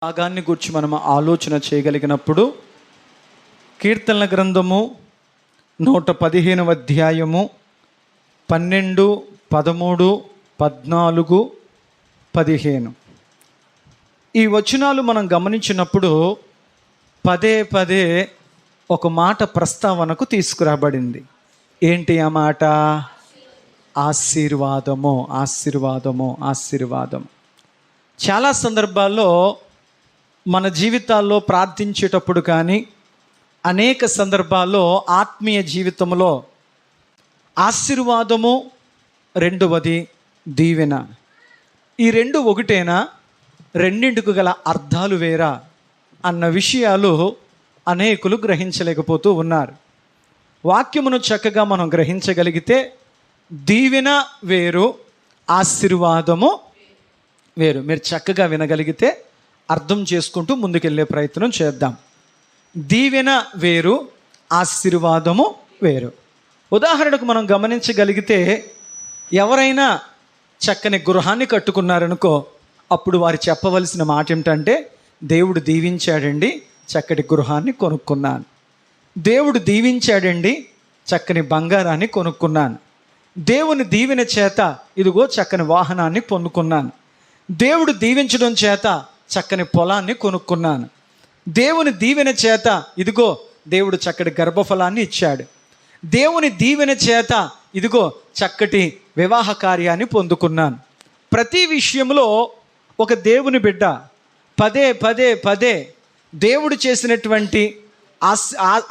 భాగాన్ని గురించి మనం ఆలోచన చేయగలిగినప్పుడు కీర్తనల గ్రంథము 115వ అధ్యాయము 12, 13, 14, 15 ఈ వచనాలు మనం గమనించినప్పుడు పదే పదే ఒక మాట ప్రస్తావనకు తీసుకురాబడింది. ఏంటి ఆ మాట? ఆశీర్వాదము, ఆశీర్వాదము, ఆశీర్వాదం. చాలా సందర్భాల్లో మన జీవితాల్లో ప్రార్థించేటప్పుడు కానీ అనేక సందర్భాల్లో ఆత్మీయ జీవితంలో ఆశీర్వాదము, రెండవది దీవెన, ఈ రెండు ఒకటేనా, రెండింటికి గల అర్థాలు వేరా అన్న విషయాలు అనేకులు గ్రహించలేకపోతూ ఉన్నారు. వాక్యమును చక్కగా మనం గ్రహించగలిగితే దీవెన వేరు, ఆశీర్వాదము వేరు. మీరు చక్కగా వినగలిగితే అర్థం చేసుకుంటూ ముందుకెళ్ళే ప్రయత్నం చేద్దాం. దీవెన వేరు, ఆశీర్వాదము వేరు. ఉదాహరణకు మనం గమనించగలిగితే ఎవరైనా చక్కని గృహాన్ని కట్టుకున్నారనుకో, అప్పుడు వారు చెప్పవలసిన మాట ఏమిటంటే, దేవుడు దీవించాడండి, చక్కటి గృహాన్ని కొనుక్కున్నాను. దేవుడు దీవించాడండి, చక్కని బంగారాన్ని కొనుక్కున్నాను. దేవుని దీవెన చేత ఇదిగో చక్కని వాహనాన్ని పొందుకున్నాను. దేవుడు దీవించడం చేత చక్కని పొలాన్ని కొనుక్కున్నాను. దేవుని దీవెన చేత ఇదిగో దేవుడు చక్కటి గర్భఫలాన్ని ఇచ్చాడు. దేవుని దీవెన చేత ఇదిగో చక్కటి వివాహ కార్యాన్ని పొందుకున్నాను. ప్రతి విషయంలో ఒక దేవుని బిడ్డ పదే పదే పదే దేవుడు చేసినటువంటి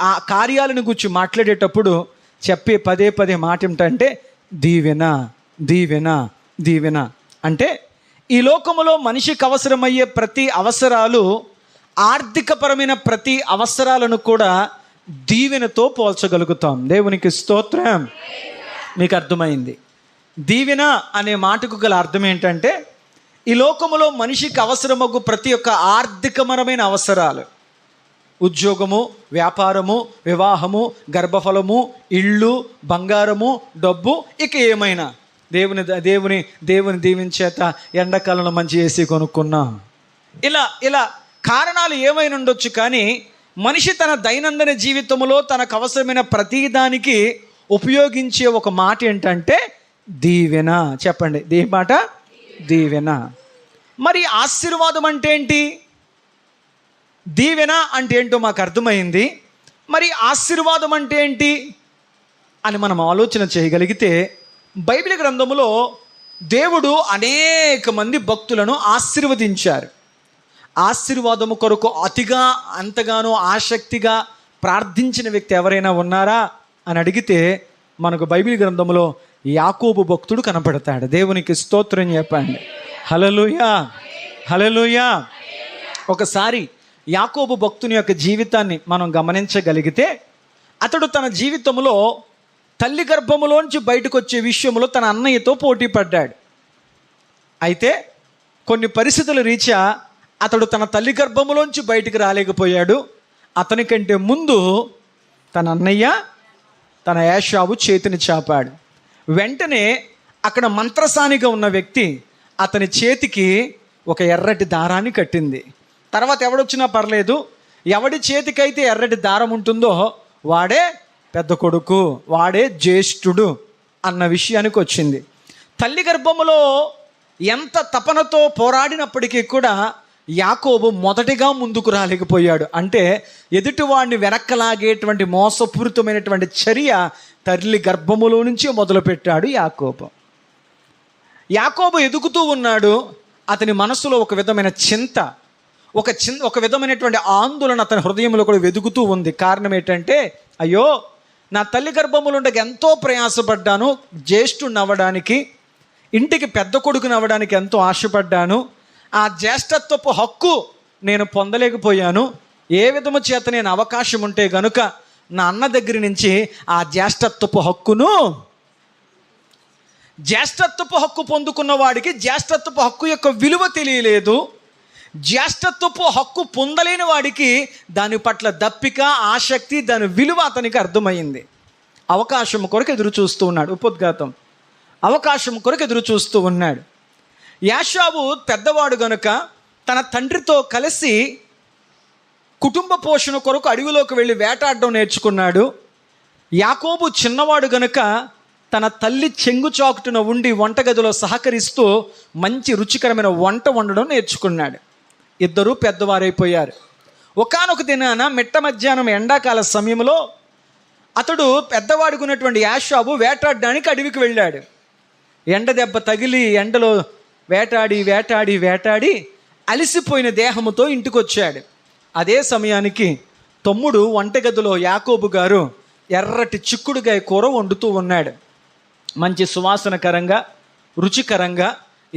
ఆ కార్యాలను గురించి మాట్లాడేటప్పుడు చెప్పే పదే పదే మాట ఏమిటంటే దీవెన, దీవెన, దీవెన. అంటే ఈ లోకములో మనిషికి అవసరమయ్యే ప్రతి అవసరాలు, ఆర్థికపరమైన ప్రతి అవసరాలను కూడా దీవెనతో పోల్చగలుగుతాం. దేవునికి స్తోత్రం. మీకు అర్థమైంది? దీవెన అనే మాటకు గల అర్థం ఏంటంటే, ఈ లోకములో మనిషికి అవసరమగు ప్రతి ఒక్క ఆర్థికపరమైన అవసరాలు, ఉద్యోగము, వ్యాపారము, వివాహము, గర్భఫలము, ఇళ్ళు, బంగారము, డబ్బు, ఇక ఏమైనా దేవుని దీవించేత ఎండాకాలంలో మంచి ఏసీ కొనుక్కున్నాం. ఇలా కారణాలు ఏమైనా ఉండొచ్చు, కానీ మనిషి తన దైనందిన జీవితంలో తనకు అవసరమైన ప్రతిదానికి ఉపయోగించే ఒక మాట ఏంటంటే దీవెన. చెప్పండి, ఏ మాట? దీవెన. మరి ఆశీర్వాదం అంటే ఏంటి? దీవెన అంటే ఏంటో మాకు అర్థమైంది. మరి ఆశీర్వాదం అంటే ఏంటి అని మనం ఆలోచన చేయగలిగితే, బైబిల్ గ్రంథములో దేవుడు అనేక మంది భక్తులను ఆశీర్వదించారు. ఆశీర్వాదము కొరకు అతిగా అంతగానో ఆసక్తిగా ప్రార్థించిన వ్యక్తి ఎవరైనా ఉన్నారా అని అడిగితే మనకు బైబిల్ గ్రంథంలో యాకోబు భక్తుడు కనపడతాడు. దేవునికి స్తోత్రం చెప్పండి. హల్లెలూయా, హల్లెలూయా. ఒకసారి యాకోబు భక్తుని యొక్క జీవితాన్ని మనం గమనించగలిగితే, అతడు తన జీవితంలో తల్లి గర్భములోంచి బయటకు వచ్చే విషయంలో తన అన్నయ్యతో పోటీ పడ్డాడు. అయితే కొన్ని పరిస్థితుల రీత్యా అతడు తన తల్లి గర్భములోంచి బయటికి రాలేకపోయాడు. అతనికంటే ముందు తన అన్నయ్య, తన ఏశావు చేతిని చాపాడు. వెంటనే అక్కడ మంత్రసానిగా ఉన్న వ్యక్తి అతని చేతికి ఒక ఎర్రటి దారాన్ని కట్టింది. తర్వాత ఎవడొచ్చినా పర్లేదు, ఎవడి చేతికైతే ఎర్రటి దారం ఉంటుందో వాడే పెద్ద కొడుకు, వాడే జ్యేష్ఠుడు అన్న విషయానికి వచ్చింది. తల్లి గర్భములో ఎంత తపనతో పోరాడినప్పటికీ కూడా యాకోబు మొదటిగా ముందుకు రాలేకపోయాడు. అంటే ఎదుటివాడిని వెనక్కలాగేటువంటి మోసపూరితమైనటువంటి చర్య తల్లి గర్భములో నుంచి మొదలుపెట్టాడు యాకోబు. యాకోబు ఎదుగుతూ ఉన్నాడు. అతని మనసులో ఒక విధమైన చింత, ఒక విధమైనటువంటి ఆందోళన అతని హృదయంలో కూడా వెదుగుతూ ఉంది. కారణం ఏంటంటే, అయ్యో నా తల్లి గర్భములో ఉండగా ఎంతో ప్రయాసపడ్డాను, జ్యేష్ఠుడిని అవ్వడానికి, ఇంటికి పెద్ద కొడుకుని అవ్వడానికి ఎంతో ఆశపడ్డాను. ఆ జ్యేష్ఠత్వపు హక్కు నేను పొందలేకపోయాను. ఏ విధము చేత నేను అవకాశం ఉంటే గనుక నా అన్న దగ్గర నుంచి ఆ జ్యేష్ఠత్వపు హక్కు పొందుకున్న వాడికి జ్యేష్ఠత్వపు హక్కు యొక్క విలువ తెలియలేదు. జ్యేష్ఠత్వపు హక్కు పొందలేని వాడికి దాని పట్ల దప్పిక, ఆసక్తి, దాని విలువ అతనికి అర్థమైంది. అవకాశం కొరకు ఎదురు చూస్తూ ఉన్నాడు. ఉపోద్ఘాతం, అవకాశం కొరకు ఎదురు చూస్తూ ఉన్నాడు. యాషావు పెద్దవాడు గనుక తన తండ్రితో కలిసి కుటుంబ పోషణ కొరకు అడవిలోకి వెళ్ళి వేటాడడం నేర్చుకున్నాడు. యాకోబు చిన్నవాడు గనుక తన తల్లి చెంగు చాకుటున ఉండి వంటగదిలో సహకరిస్తూ మంచి రుచికరమైన వంట వండడం నేర్చుకున్నాడు. ఇద్దరూ పెద్దవారైపోయారు. ఒకానొక దినాన మిట్ట మధ్యాహ్నం ఎండాకాల సమయంలో అతడు పెద్దవాడుకున్నటువంటి యాషాబు వేటాడడానికి అడవికి వెళ్ళాడు. ఎండ దెబ్బ తగిలి ఎండలో వేటాడి వేటాడి వేటాడి అలిసిపోయిన దేహముతో ఇంటికి వచ్చాడు. అదే సమయానికి తమ్ముడు వంటగదిలో యాకోబు గారు ఎర్రటి చిక్కుడుగాయ కూర వండుతూ ఉన్నాడు. మంచి సువాసనకరంగా రుచికరంగా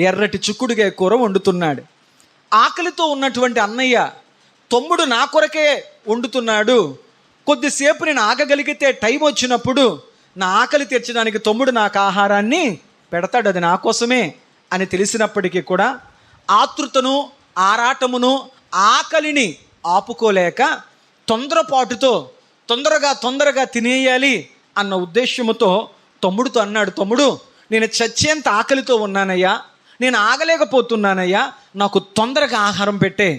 ఎర్రటి చిక్కుడుగాయ కూర వండుతున్నాడు. ఆకలితో ఉన్నటువంటి అన్నయ్య, తమ్ముడు నా కొరకే వండుతున్నాడు, కొద్దిసేపు నేను ఆగగలిగితే టైం వచ్చినప్పుడు నా ఆకలి తీర్చడానికి తమ్ముడు నాకు ఆహారాన్ని పెడతాడు, అది నా కోసమే అని తెలిసినప్పటికీ కూడా ఆతృతను ఆరాటమును ఆకలిని ఆపుకోలేక తొందరపాటుతో తొందరగా తినేయాలి అన్న ఉద్దేశముతో తమ్ముడితో అన్నాడు, తమ్ముడు నేను చచ్చేంత ఆకలితో ఉన్నానయ్యా, నేను ఆగలేకపోతున్నానయ్యా, నాకు తొందరగా ఆహారం పెట్టే.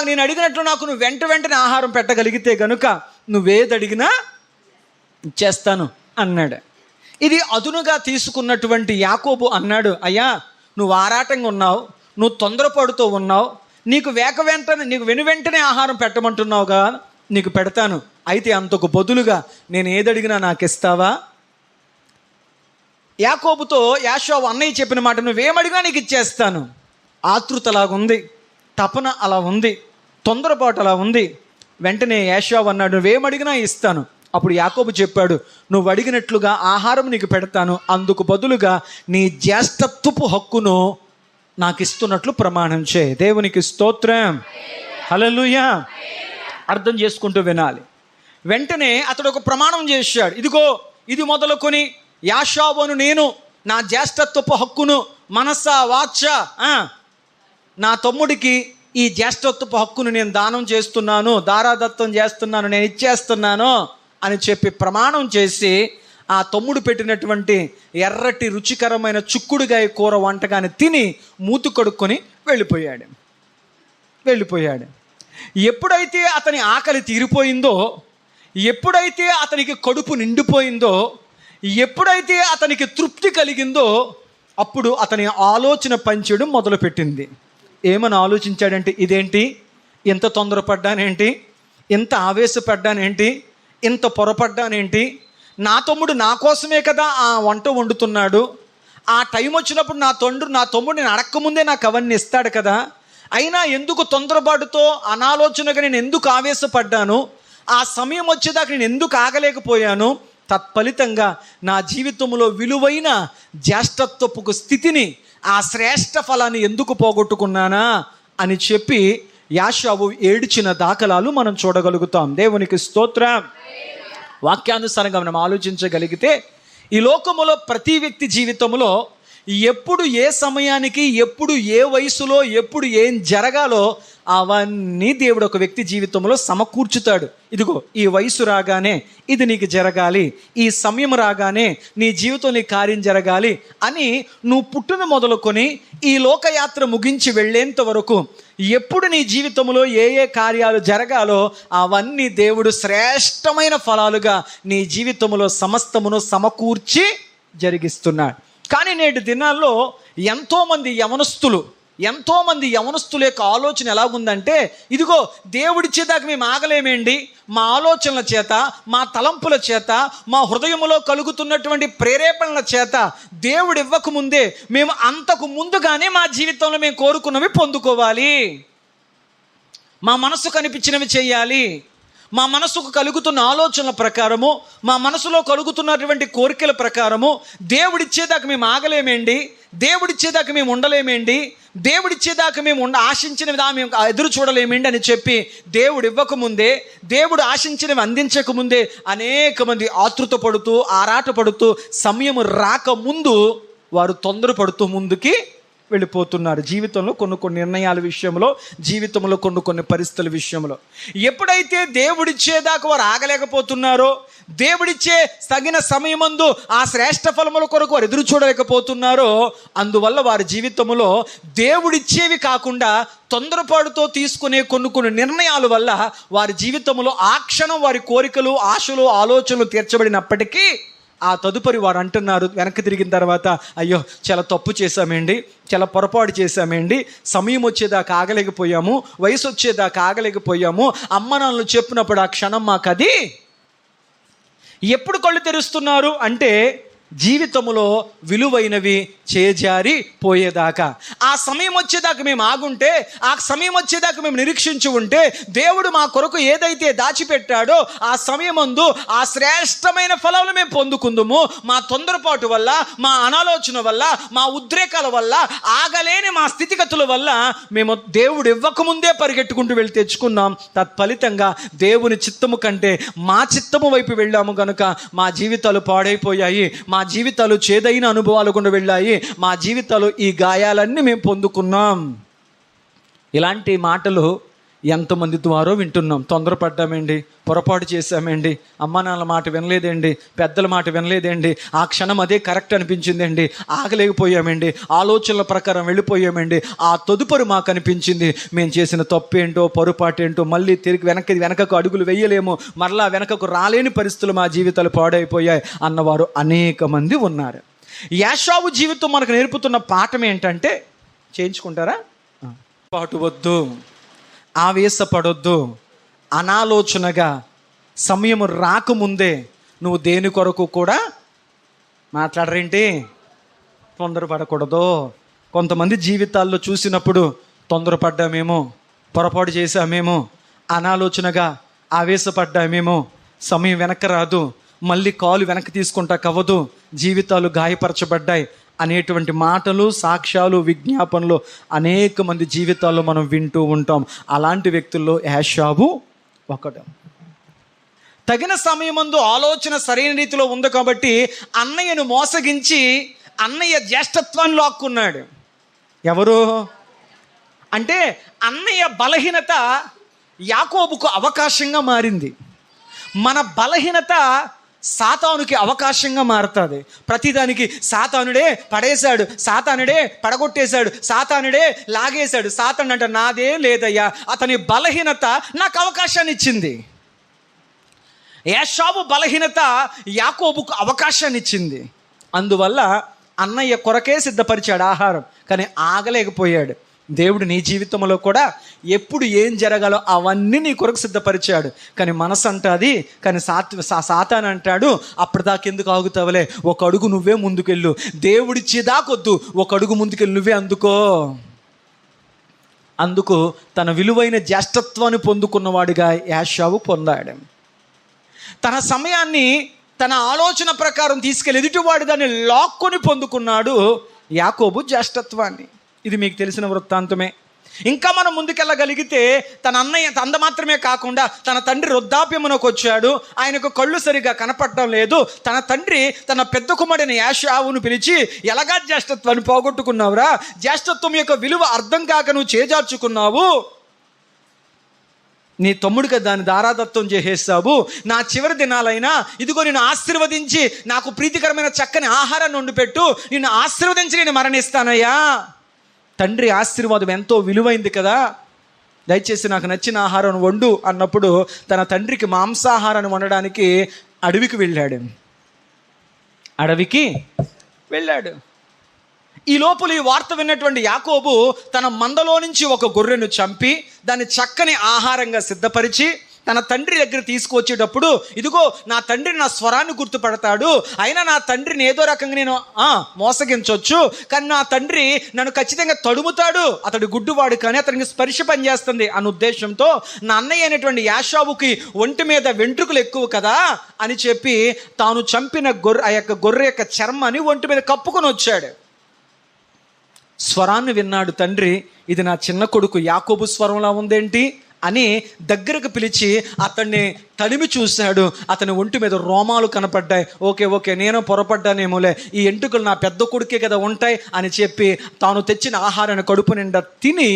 నేను అడిగినట్లు నువ్వు వెంటనే ఆహారం పెట్టగలిగితే గనుక నువ్వేది అడిగినా ఇచ్చేస్తాను అన్నాడు. ఇది అదునుగా తీసుకున్నటువంటి యాకోబు అన్నాడు, అయ్యా నువ్వు ఆరాటంగా ఉన్నావు, నువ్వు తొందరపడుతూ ఉన్నావు, నీకు వెంటనే ఆహారం పెట్టమంటున్నావుగా, నీకు పెడతాను, అయితే అంతకు బదులుగా నేను ఏదడిగినా నాకు ఇస్తావా? యాకోబుతో యాషావు అన్నయ్య చెప్పిన మాట, నువ్వేమడిగినా నీకు ఇచ్చేస్తాను. ఆతృత అలాగుంది, తపన అలా ఉంది, తొందరపాటు అలా ఉంది. వెంటనే యాషావు అన్నాడు, నువ్వేమడిగినా ఇస్తాను. అప్పుడు యాకోబు చెప్పాడు, నువ్వు అడిగినట్లుగా ఆహారం నీకు పెడతాను, అందుకు బదులుగా నీ జ్యేష్ఠత్వపు హక్కును నాకు ఇస్తున్నట్లు ప్రమాణం చేయి. దేవునికి స్తోత్రం, హల్లెలూయా. అర్థం చేసుకుంటూ వినాలి. వెంటనే అతడు ఒక ప్రమాణం చేశాడు, ఇదిగో ఇది మొదలుకొని యాషావును నేను నా జ్యేష్ఠత్వపు హక్కును మనస వాచ నా తమ్ముడికి ఈ జ్యేష్ఠత్వపు హక్కును నేను దానం చేస్తున్నాను, దారాదత్తం చేస్తున్నాను, నేను ఇచ్చేస్తున్నాను అని చెప్పి ప్రమాణం చేసి ఆ తమ్ముడు పెట్టినటువంటి ఎర్రటి రుచికరమైన చిక్కుడుగాయ కూర వంటకాన్ని తిని మూతి కడుక్కొని వెళ్ళిపోయాడు. ఎప్పుడైతే అతని ఆకలి తీరిపోయిందో, ఎప్పుడైతే అతనికి కడుపు నిండిపోయిందో, ఎప్పుడైతే అతనికి తృప్తి కలిగిందో, అప్పుడు అతని ఆలోచన పనిచేయడం మొదలుపెట్టింది. ఏమని ఆలోచించాడంటే, ఇదేంటి, ఎంత తొందరపడ్డానేంటి, ఎంత ఆవేశపడ్డానేంటి, ఎంత పొరపడ్డానేంటి, నా తమ్ముడు నా కోసమే కదా ఆ వంట వండుతున్నాడు, ఆ టైం వచ్చినప్పుడు నా తమ్ముడు నేను అడక్కముందే నాకు అవన్నీ ఇస్తాడు కదా, అయినా ఎందుకు తొందరపాటుతో అనాలోచనగా నేను ఎందుకు ఆవేశపడ్డాను, ఆ సమయం వచ్చేదాకా నేను ఎందుకు ఆగలేకపోయాను, తత్ఫలితంగా నా జీవితంలో విలువైన జ్యేష్ఠత్వపు స్థితిని, ఆ శ్రేష్ఠ ఫలాన్ని ఎందుకు పోగొట్టుకున్నానా అని చెప్పి యాషావు ఏడ్చిన దాఖలాలు మనం చూడగలుగుతాం. దేవునికి స్తోత్రం. వాక్యానుసారంగా మనం ఆలోచించగలిగితే ఈ లోకములో ప్రతి వ్యక్తి జీవితంలో ఎప్పుడు ఏ సమయానికి, ఎప్పుడు ఏ వయసులో, ఎప్పుడు ఏం జరగాలో అవన్నీ దేవుడు ఒక వ్యక్తి జీవితంలో సమకూర్చుతాడు. ఇదిగో ఈ వయసు రాగానే ఇది నీకు జరగాలి, ఈ సమయం రాగానే నీ జీవితంలో ఈ కార్యం జరగాలి అని నువ్వు పుట్టిన మొదలుకొని ఈ లోకయాత్ర ముగించి వెళ్ళేంత వరకు ఎప్పుడు నీ జీవితంలో ఏ ఏ కార్యాలు జరగాలో అవన్నీ దేవుడు శ్రేష్టమైన ఫలాలుగా నీ జీవితంలో సమస్తమును సమకూర్చి జరిగిస్తున్నాడు. కానీ నేటి దినాల్లో ఎంతోమంది యవనస్తుల యొక్క ఆలోచన ఎలా ఉందంటే, ఇదిగో దేవుడిచ్చేదాకా మేము ఆగలేమేండి, మా ఆలోచనల చేత, మా తలంపుల చేత, మా హృదయంలో కలుగుతున్నటువంటి ప్రేరేపణల చేత దేవుడు ఇవ్వకముందే మేము అంతకు ముందుగానే మా జీవితంలో మేము కోరుకున్నవి పొందుకోవాలి, మా మనసు కనిపించినవి చేయాలి, మా మనసుకు కలుగుతున్న ఆలోచనల ప్రకారము, మా మనసులో కలుగుతున్నటువంటి కోరికల ప్రకారము దేవుడిచ్చేదాకా మేము ఆగలేమేండి, దేవుడిచ్చేదాకా మేము ఉండలేమేండి, దేవుడిచ్చేదాకా మేము ఆశించినవి మేము ఎదురు చూడలేమేండి అని చెప్పి దేవుడు ఇవ్వకముందే, దేవుడు ఆశించినవి అందించకముందే అనేక మంది ఆతృత పడుతూ, ఆరాటపడుతూ, సమయం రాకముందు వారు తొందరపడుతూ ముందుకి వెళ్ళిపోతున్నారు. జీవితంలో కొన్ని నిర్ణయాల విషయంలో, జీవితంలో కొన్ని పరిస్థితుల విషయంలో. ఎప్పుడైతే దేవుడిచ్చేదాకా వారు ఆగలేకపోతున్నారో, దేవుడిచ్చే తగిన సమయమందు ఆ శ్రేష్ఠ ఫలముల కొరకు వారు ఎదురు చూడలేకపోతున్నారో, అందువల్ల వారి జీవితంలో దేవుడిచ్చేవి కాకుండా తొందరపాటుతో తీసుకునే కొన్ని నిర్ణయాల వల్ల వారి జీవితంలో ఆ క్షణం వారి కోరికలు, ఆశలు, ఆలోచనలు తీర్చబడినప్పటికీ ఆ తదుపరి వారు అంటున్నారు వెనక్కి తిరిగిన తర్వాత, అయ్యో చాలా తప్పు చేశామేంటి, చాలా పొరపాటు చేశామేంటి, సమయం వచ్చేదాకా ఆగలేకపోయాము, వయసు వచ్చేదాకా ఆగలేకపోయాము, అమ్మ నాన్నలు చెప్పినప్పుడు ఆ క్షణం మాకు అది. ఎప్పుడు కళ్ళు తెరుస్తున్నారు అంటే జీవితంలో విలువైనవి చేజారి పోయేదాకా. ఆ సమయం వచ్చేదాకా మేము ఆగుంటే, ఆ సమయం వచ్చేదాకా మేము నిరీక్షించి ఉంటే, దేవుడు మా కొరకు ఏదైతే దాచిపెట్టాడో ఆ సమయమందు ఆ శ్రేష్టమైన ఫలాలు మేము పొందుకుందుము. మా తొందరపాటు వల్ల, మా అనాలోచన వల్ల, మా ఉద్రేకాల వల్ల, ఆగలేని మా స్థితిగతుల వల్ల మేము దేవుడు ఇవ్వకముందే పరిగెట్టుకుంటూ వెళ్ళి తెచ్చుకున్నాం. తత్ఫలితంగా దేవుని చిత్తము కంటే మా చిత్తము వైపు వెళ్ళాము కనుక మా జీవితాలు పాడైపోయాయి, మా జీవితాలు చేదైన అనుభవాలు గుండా వెళ్ళాయి, మా జీవితాలు ఈ గాయాలన్నీ మేము పొందుకున్నాం. ఇలాంటి మాటలు ఎంతమంది ద్వారా వింటున్నాం. తొందరపడ్డామండి, పొరపాటు చేశామండి, అమ్మ నాన్నల మాట వినలేదండి, పెద్దల మాట వినలేదండి, ఆ క్షణం అదే కరెక్ట్ అనిపించిందండి, ఆగలేకపోయామండి, ఆలోచనల ప్రకారం వెళ్ళిపోయామండి, ఆ తదుపరి మాకు అనిపించింది మేము చేసిన తప్పేంటో, పొరపాటేంటో, మళ్ళీ తిరిగి వెనకకు అడుగులు వేయలేము, మరలా వెనకకు రాలేని పరిస్థితులు మా జీవితాలు పాడైపోయాయి అన్నవారు అనేక మంది ఉన్నారు. యాషావు జీవితం మనకు నేర్పుతున్న పాఠం ఏంటంటే, చేయించుకుంటారా, పాటు వద్దు, ఆవేశపడొద్దు, అనాలోచనగా సమయం రాకముందే నువ్వు దేని కొరకు కూడా మాట్లాడరేంటి, తొందరపడకూడదు. కొంతమంది జీవితాల్లో చూసినప్పుడు తొందరపడ్డామేమో, పొరపాటు చేశామేమో, అనాలోచనగా ఆవేశపడ్డామేమో, సమయం వెనక్కి రాదు, మళ్ళీ కాలు వెనక్కి తీసుకుంటా కవ్వదు, జీవితాలు గాయపరచబడ్డాయి అనేటువంటి మాటలు, సాక్ష్యాలు, విజ్ఞాపనలు అనేక మంది జీవితాల్లో మనం వింటూ ఉంటాం. అలాంటి వ్యక్తుల్లో యాషావు ఒకడు. తగిన సమయమందు ఆలోచన సరైన రీతిలో ఉంది కాబట్టి అన్నయ్యను మోసగించి అన్నయ్య జ్యేష్ఠత్వాన్ని లాక్కున్నాడు. ఎవరు అంటే అన్నయ్య బలహీనత యాకోబుకు అవకాశంగా మారింది. మన బలహీనత సాతానుకి అవకాశంగా మారుతుంది. ప్రతిదానికి సాతానుడే పడేశాడు, సాతానుడే పడగొట్టేశాడు, సాతానుడే లాగేశాడు. సాతాను అంటే నాదే లేదయ్యా, అతని బలహీనత నాకు అవకాశాన్ని ఇచ్చింది. యాషావు బలహీనత యాకోబుకు అవకాశాన్ని ఇచ్చింది. అందువల్ల అన్నయ్య కొరకే సిద్ధపరిచాడు ఆహారం, కానీ ఆగలేకపోయాడు. దేవుడు నీ జీవితంలో కూడా ఎప్పుడు ఏం జరగాలో అవన్నీ నీ కొరకు సిద్ధపరిచాడు. కానీ మనసు అంటాది, కానీ సాతాను అంటాడు, అప్పటిదాకెందుకు ఆగుతావులే, ఒక అడుగు నువ్వే ముందుకెళ్ళు, దేవుడిచ్చేదాకొద్దు, ఒక అడుగు ముందుకెళ్ళి నువ్వే అందుకు తన విలువైన జ్యేష్ఠత్వాన్ని పొందుకున్నవాడిగా యాషావు పొందాడు. తన సమయాన్ని తన ఆలోచన ప్రకారం తీసుకెళ్ళి ఎదుటివాడు దాన్ని లాక్కొని పొందుకున్నాడు యాకోబు జ్యేష్ఠత్వాన్ని. ఇది మీకు తెలిసిన వృత్తాంతమే. ఇంకా మనం ముందుకెళ్ళగలిగితే తన అన్నయ్య అంద మాత్రమే కాకుండా తన తండ్రి వృద్ధాప్యమునకు వచ్చాడు, ఆయనకు కళ్ళు సరిగా కనపడటం లేదు. తన తండ్రి తన పెద్ద కుమారుడైన యాషావును పిలిచి, ఎలాగా జ్యేష్ఠత్వాన్ని పోగొట్టుకున్నావురా, జ్యేష్ఠత్వం యొక్క విలువ అర్థం కాక నువ్వు చేజార్చుకున్నావు, నీ తమ్ముడికి దాన్ని దారాదత్తం చేసేస్తావు, నా చివరి దినాలైనా ఇదిగో నేను ఆశీర్వదించి నాకు ప్రీతికరమైన చక్కని ఆహారాన్ని వండిపెట్టు, నిన్ను ఆశీర్వదించి నేను మరణిస్తానయ్యా. తండ్రి ఆశీర్వాదం ఎంతో విలువైంది కదా, దయచేసి నాకు నచ్చిన ఆహారం వండు అన్నప్పుడు తన తండ్రికి మాంసాహారాన్ని వండడానికి అడవికి వెళ్ళాడు. ఈ లోపల ఈ వార్త విన్నటువంటి యాకోబు తన మందలో నుంచి ఒక గొర్రెను చంపి దాన్ని చక్కని ఆహారంగా సిద్ధపరిచి తన తండ్రి దగ్గర తీసుకువచ్చేటప్పుడు, ఇదిగో నా తండ్రి నా స్వరాన్ని గుర్తుపడతాడు, అయినా నా తండ్రిని ఏదో రకంగా నేను మోసగించవచ్చు, కానీ నా తండ్రి నన్ను ఖచ్చితంగా తడుముతాడు, అతడు గుడ్డువాడు కానీ అతనికి స్పర్శ పనిచేస్తుంది అన్న ఉద్దేశంతో నా అన్నయ్య అయినటువంటి యాషావుకి ఒంటి మీద వెంట్రుకలు ఎక్కువ కదా అని చెప్పి తాను చంపిన గొర్రె యొక్క చర్మాన్ని ఒంటి మీద కప్పుకొని వచ్చాడు. స్వరాన్ని విన్నాడు తండ్రి, ఇది నా చిన్న కొడుకు యాకోబు స్వరంలా ఉందేంటి అని దగ్గరకు పిలిచి అతన్ని తడిమి చూశాడు. అతని ఒంటి మీద రోమాలు కనపడ్డాయి. ఓకే నేను పొరపడ్డానేమోలే, ఈ ఎంటుకలు నా పెద్ద కొడుకే కదా ఉంటాయి అని చెప్పి తాను తెచ్చిన ఆహారాన్ని కడుపు నిండా తిని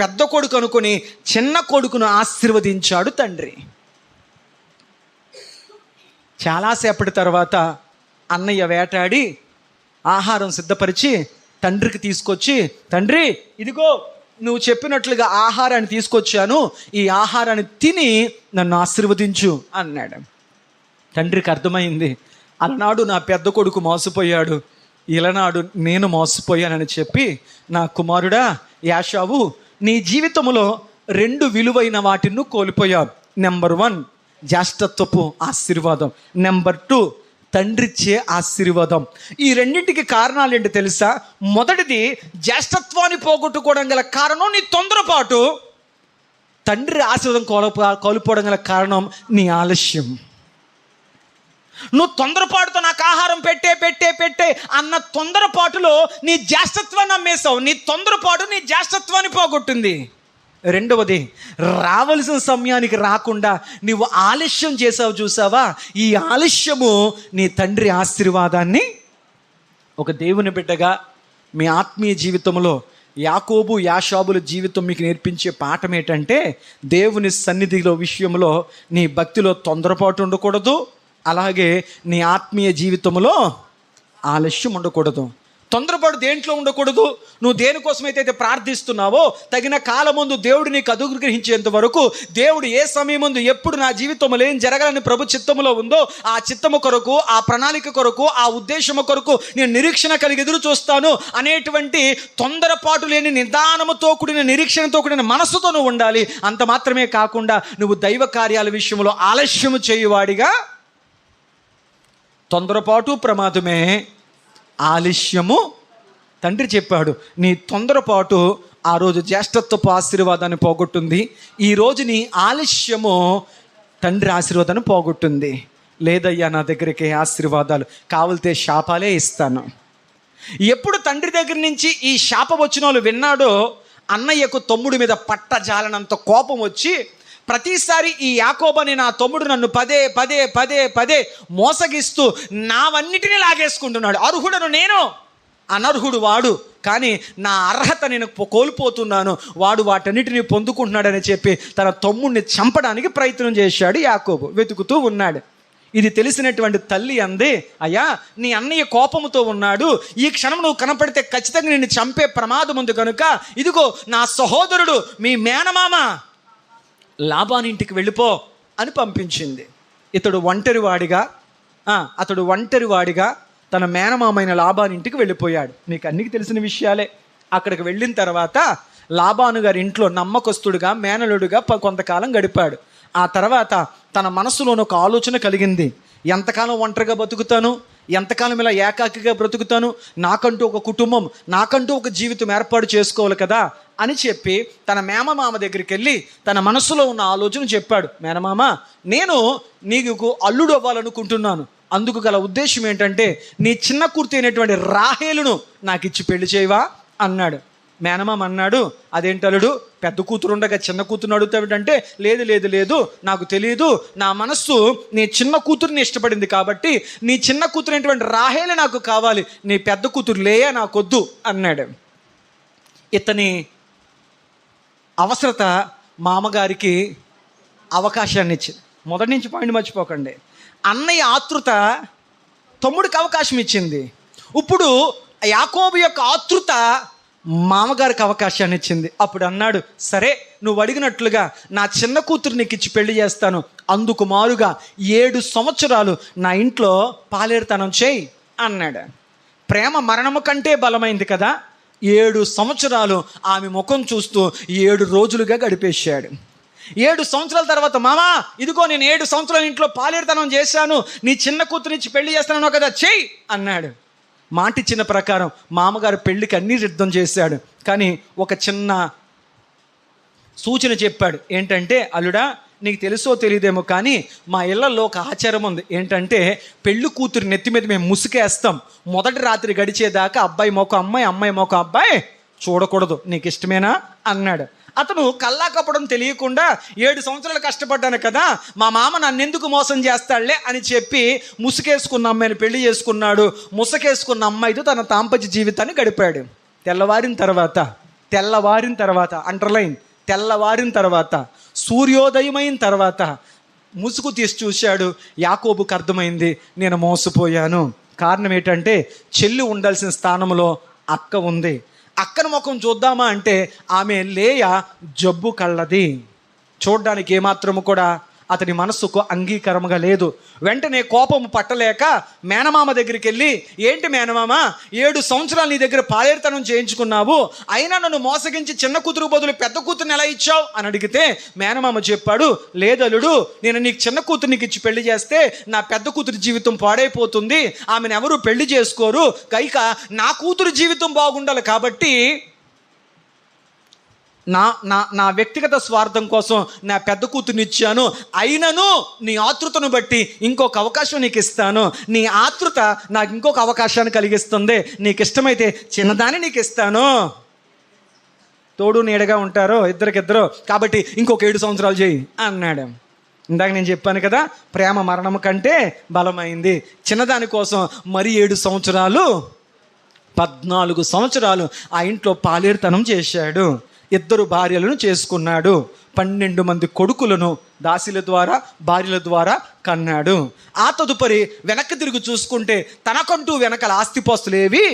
పెద్ద కొడుకు అనుకుని చిన్న కొడుకును ఆశీర్వదించాడు తండ్రి. చాలాసేపటి తర్వాత అన్నయ్య వేటాడి ఆహారం సిద్ధపరిచి తండ్రికి తీసుకొచ్చి, తండ్రి ఇదిగో నువ్వు చెప్పినట్లుగా ఆహారాన్ని తీసుకొచ్చాను, ఈ ఆహారాన్ని తిని నన్ను ఆశీర్వదించు అన్నాడు. తండ్రికి అర్థమైంది, అలనాడు నా పెద్ద కొడుకు మోసపోయాడు, ఇలనాడు నేను మోసపోయానని చెప్పి, నా కుమారుడా యాషావు, నీ జీవితంలో 2 విలువైన వాటిని కోల్పోయావు. నెంబర్ 1 జ్యేష్ఠత్వపు ఆశీర్వాదం, నెంబర్ 2 తండ్రిచ్చే ఆశీర్వాదం. ఈ రెండింటికి కారణాలు ఏంటి తెలుసా? మొదటిది, జ్యేష్ఠత్వాన్ని పోగొట్టుకోవడం గల కారణం నీ తొందరపాటు. తండ్రి ఆశీర్వాదం కోల్పోవడం గల కారణం నీ ఆలస్యం. నువ్వు తొందరపాటుతో నాకు ఆహారం పెట్టే అన్న తొందరపాటులో నీ జ్యేష్ఠత్వాన్ని అమ్మేశావు. నీ తొందరపాటు నీ జ్యేష్ఠత్వాన్ని పోగొట్టింది. రెండవది, రావలసిన సమయానికి రాకుండా నీవు ఆలస్యం చేసావు చూసావా, ఈ ఆలస్యము నీ తండ్రి ఆశీర్వాదాన్ని. ఒక దేవుని బిడ్డగా మీ ఆత్మీయ జీవితంలో యాకోబు యాషాబుల జీవితం మీకు నేర్పించే పాఠం ఏంటంటే, దేవుని సన్నిధిలో విషయంలో నీ భక్తిలో తొందరపాటు ఉండకూడదు, అలాగే నీ ఆత్మీయ జీవితంలో ఆలస్యం ఉండకూడదు. తొందరపాటు దేంట్లో ఉండకూడదు. నువ్వు దేనికోసమైతే ప్రార్థిస్తున్నావో తగిన కాలమందు దేవుడు నీకు అనుగ్రహించేంత వరకు, దేవుడు ఏ సమయం ముందు ఎప్పుడు నా జీవితంలో ఏం జరగాలని ప్రభు చిత్తములో ఉందో ఆ చిత్తము కొరకు, ఆ ప్రణాళిక కొరకు, ఆ ఉద్దేశము కొరకు నేను నిరీక్షణ కలిగి ఎదురు చూస్తాను అనేటువంటి తొందరపాటు లేని నిదానముతో కూడిన నిరీక్షణతో కూడిన మనస్సుతో నువ్వు ఉండాలి. అంత మాత్రమే కాకుండా నువ్వు దైవ కార్యాల విషయంలో ఆలస్యము చేయువాడిగా, తొందరపాటు ప్రమాదమే, ఆలస్యము. తండ్రి చెప్పాడు, నీ తొందరపాటు ఆ రోజు జ్యేష్ఠత్వపు ఆశీర్వాదాన్ని పోగొట్టుంది, ఈరోజు నీ ఆలస్యము తండ్రి ఆశీర్వాదాన్ని పోగొట్టుంది. లేదయ్యా నా దగ్గరికి ఆశీర్వాదాలు కావాలితే శాపాలే ఇస్తాను. ఎప్పుడు తండ్రి దగ్గర నుంచి ఈ శాపవచనాలు విన్నాడో అన్నయ్యకు తమ్ముడి మీద పట్టజాలనంత కోపం వచ్చి, ప్రతిసారి ఈ యాకోబని నా తమ్ముడు నన్ను పదే మోసగిస్తూ నావన్నిటినీ లాగేసుకుంటున్నాడు. అర్హుడను నేను, అనర్హుడు వాడు, కానీ నా అర్హత నేను కోల్పోతున్నాను, వాడు వాటన్నిటిని పొందుకుంటున్నాడని చెప్పి తన తమ్ముడిని చంపడానికి ప్రయత్నం చేశాడు యాకోబు. వెతుకుతూ ఉన్నాడు. ఇది తెలిసినటువంటి తల్లి అంది, అయ్యా నీ అన్నయ్య కోపముతో ఉన్నాడు, ఈ క్షణం నువ్వు కనపడితే ఖచ్చితంగా నిన్ను చంపే ప్రమాదం ఉంది కనుక ఇదిగో నా సహోదరుడు మీ మేనమామ లాబాను ఇంటికి వెళ్ళిపో అని పంపించింది. అతడు ఒంటరివాడిగా తన మేనమామైన లాబాను ఇంటికి వెళ్ళిపోయాడు. మీకు అన్నికి తెలిసిన విషయాలే. అక్కడికి వెళ్ళిన తర్వాత లాబాను గారి ఇంట్లో నమ్మకస్తుడుగా, మేనలుడుగా కొంతకాలం గడిపాడు. ఆ తర్వాత తన మనసులోని ఒక ఆలోచన కలిగింది, ఎంతకాలం ఒంటరిగా బతుకుతాను, ఎంతకాలం ఇలా ఏకాకిగా బ్రతుకుతాను, నాకంటూ ఒక కుటుంబం, నాకంటూ ఒక జీవితం ఏర్పాటు చేసుకోవాలి కదా అని చెప్పి తన మేనమామ దగ్గరికి వెళ్ళి తన మనసులో ఉన్న ఆలోచన చెప్పాడు. మేనమామ, నేను నీకు అల్లుడు అవ్వాలనుకుంటున్నాను, అందుకు గల ఉద్దేశం ఏంటంటే నీ చిన్న కూతురు అయినటువంటి రాహేలును నాకు ఇచ్చి పెళ్లి చేయవా అన్నాడు. మేనమామ అన్నాడు, అదేంటలుడు, పెద్ద కూతురు ఉండగా చిన్న కూతురుని అడుగుతావిటంటే, లేదు నాకు తెలియదు, నా మనస్సు నీ చిన్న కూతురుని ఇష్టపడింది కాబట్టి నీ చిన్న కూతురు అయినటువంటి రాహేలు నాకు కావాలి, నీ పెద్ద కూతురు లేయా నాకొద్దు అన్నాడు. ఇతని అవసరత మామగారికి అవకాశాన్ని ఇచ్చింది. మొదటి నుంచి పాయింట్ మర్చిపోకండి. అన్నయ్య ఆతృత తమ్ముడికి అవకాశం ఇచ్చింది. ఇప్పుడు యాకోబు యొక్క ఆతృత మామగారికి అవకాశాన్ని ఇచ్చింది. అప్పుడు అన్నాడు, సరే నువ్వు అడిగినట్లుగా నా చిన్న కూతురు నీకు ఇచ్చి పెళ్లి చేస్తాను, అందుకు మారుగా 7 సంవత్సరాలు నా ఇంట్లో పాలేరుతనం చేయి అన్నాడు. ప్రేమ మరణము కంటే బలమైంది కదా. 7 సంవత్సరాలు ఆమె ముఖం చూస్తూ 7 రోజులుగా గడిపేశాడు. 7 సంవత్సరాల తర్వాత, మామా ఇదిగో నేను 7 సంవత్సరాల ఇంట్లో పాలేరుతనం చేశాను, నీ చిన్న కూతురిచ్చి పెళ్లి చేస్తాను కదా, చెయ్యి అన్నాడు. మాటిచ్చిన ప్రకారం మామగారు పెళ్లికి అన్నీ సిద్ధం చేశాడు. కానీ ఒక చిన్న సూచన చెప్పాడు. ఏంటంటే, అల్లుడా నీకు తెలుసో తెలియదేమో కానీ మా ఇళ్లలో ఒక ఆచారం ఉంది. ఏంటంటే పెళ్లి కూతురు నెత్తి మీద మేము ముసుకేస్తాం, మొదటి రాత్రి గడిచేదాకా అబ్బాయి మొక్క అమ్మాయి, అమ్మాయి మొక్క అబ్బాయి చూడకూడదు, నీకు ఇష్టమేనా అన్నాడు. అతను కల్లా కప్పడం తెలియకుండా 7 సంవత్సరాలు కష్టపడ్డాను కదా, మా మామ నన్నెందుకు మోసం చేస్తాడులే అని చెప్పి ముసుకేసుకున్న అమ్మాయిని పెళ్లి చేసుకున్నాడు. ముసుకేసుకున్న అమ్మాయితో తన దాంపత్య జీవితాన్ని గడిపాడు. తెల్లవారిన తర్వాత అండర్లైన్, తెల్లవారిన తర్వాత, సూర్యోదయమైన తర్వాత ముసుగు తీసి చూశాడు. యాకోబుకు అర్థమైంది, నేను మోసపోయాను. కారణం ఏంటంటే చెల్లి ఉండాల్సిన స్థానంలో అక్క ఉంది. అక్కన ముఖం చూద్దామా అంటే ఆమె లేయ జబ్బు కళ్ళది. చూడ్డానికి ఏమాత్రము కూడా అతని మనస్సుకు అంగీకారంగా లేదు. వెంటనే కోపం పట్టలేక మేనమామ దగ్గరికి వెళ్ళి, ఏంటి మేనమామ, 7 సంవత్సరాలు నీ దగ్గర పాలేరుతనం చేయించుకున్నావు, అయినా నన్ను మోసగించి చిన్న కూతురు బదులు పెద్ద కూతురుని ఎలా ఇచ్చావు అని అడిగితే మేనమామ చెప్పాడు, లేదలుడు, నేను నీకు చిన్న కూతురునికి ఇచ్చి పెళ్లి చేస్తే నా పెద్ద కూతురు జీవితం పాడైపోతుంది, ఆమెను ఎవరు పెళ్లి చేసుకోరు, కైక నా కూతురు జీవితం బాగుండాలి కాబట్టి నా వ్యక్తిగత స్వార్థం కోసం నా పెద్ద కూతుర్ని ఇచ్చాను, అయినను నీ ఆతృతను బట్టి ఇంకొక అవకాశం నీకు ఇస్తాను, నీ ఆతృత నాకు ఇంకొక అవకాశాన్ని కలిగిస్తుంది, నీకు ఇష్టమైతే చిన్నదాన్ని నీకు ఇస్తాను, తోడు నీడగా ఉంటారు ఇద్దరికిద్దరు, కాబట్టి ఇంకొక 7 సంవత్సరాలు చేయి అన్నాడు. ఇందాక నేను చెప్పాను కదా, ప్రేమ మరణం కంటే బలమైంది. చిన్నదాని కోసం మరి 7 సంవత్సరాలు 14 సంవత్సరాలు ఆ ఇంట్లో పాలేరుతనం చేశాడు. 2 భార్యలను చేసుకున్నాడు. 12 మంది కొడుకులను దాసీల ద్వారా భార్యల ద్వారా కన్నాడు. ఆ తదుపరి వెనక్కి తిరిగి చూసుకుంటే తనకంటూ వెనకాల ఆస్తిపాస్తులు ఏవి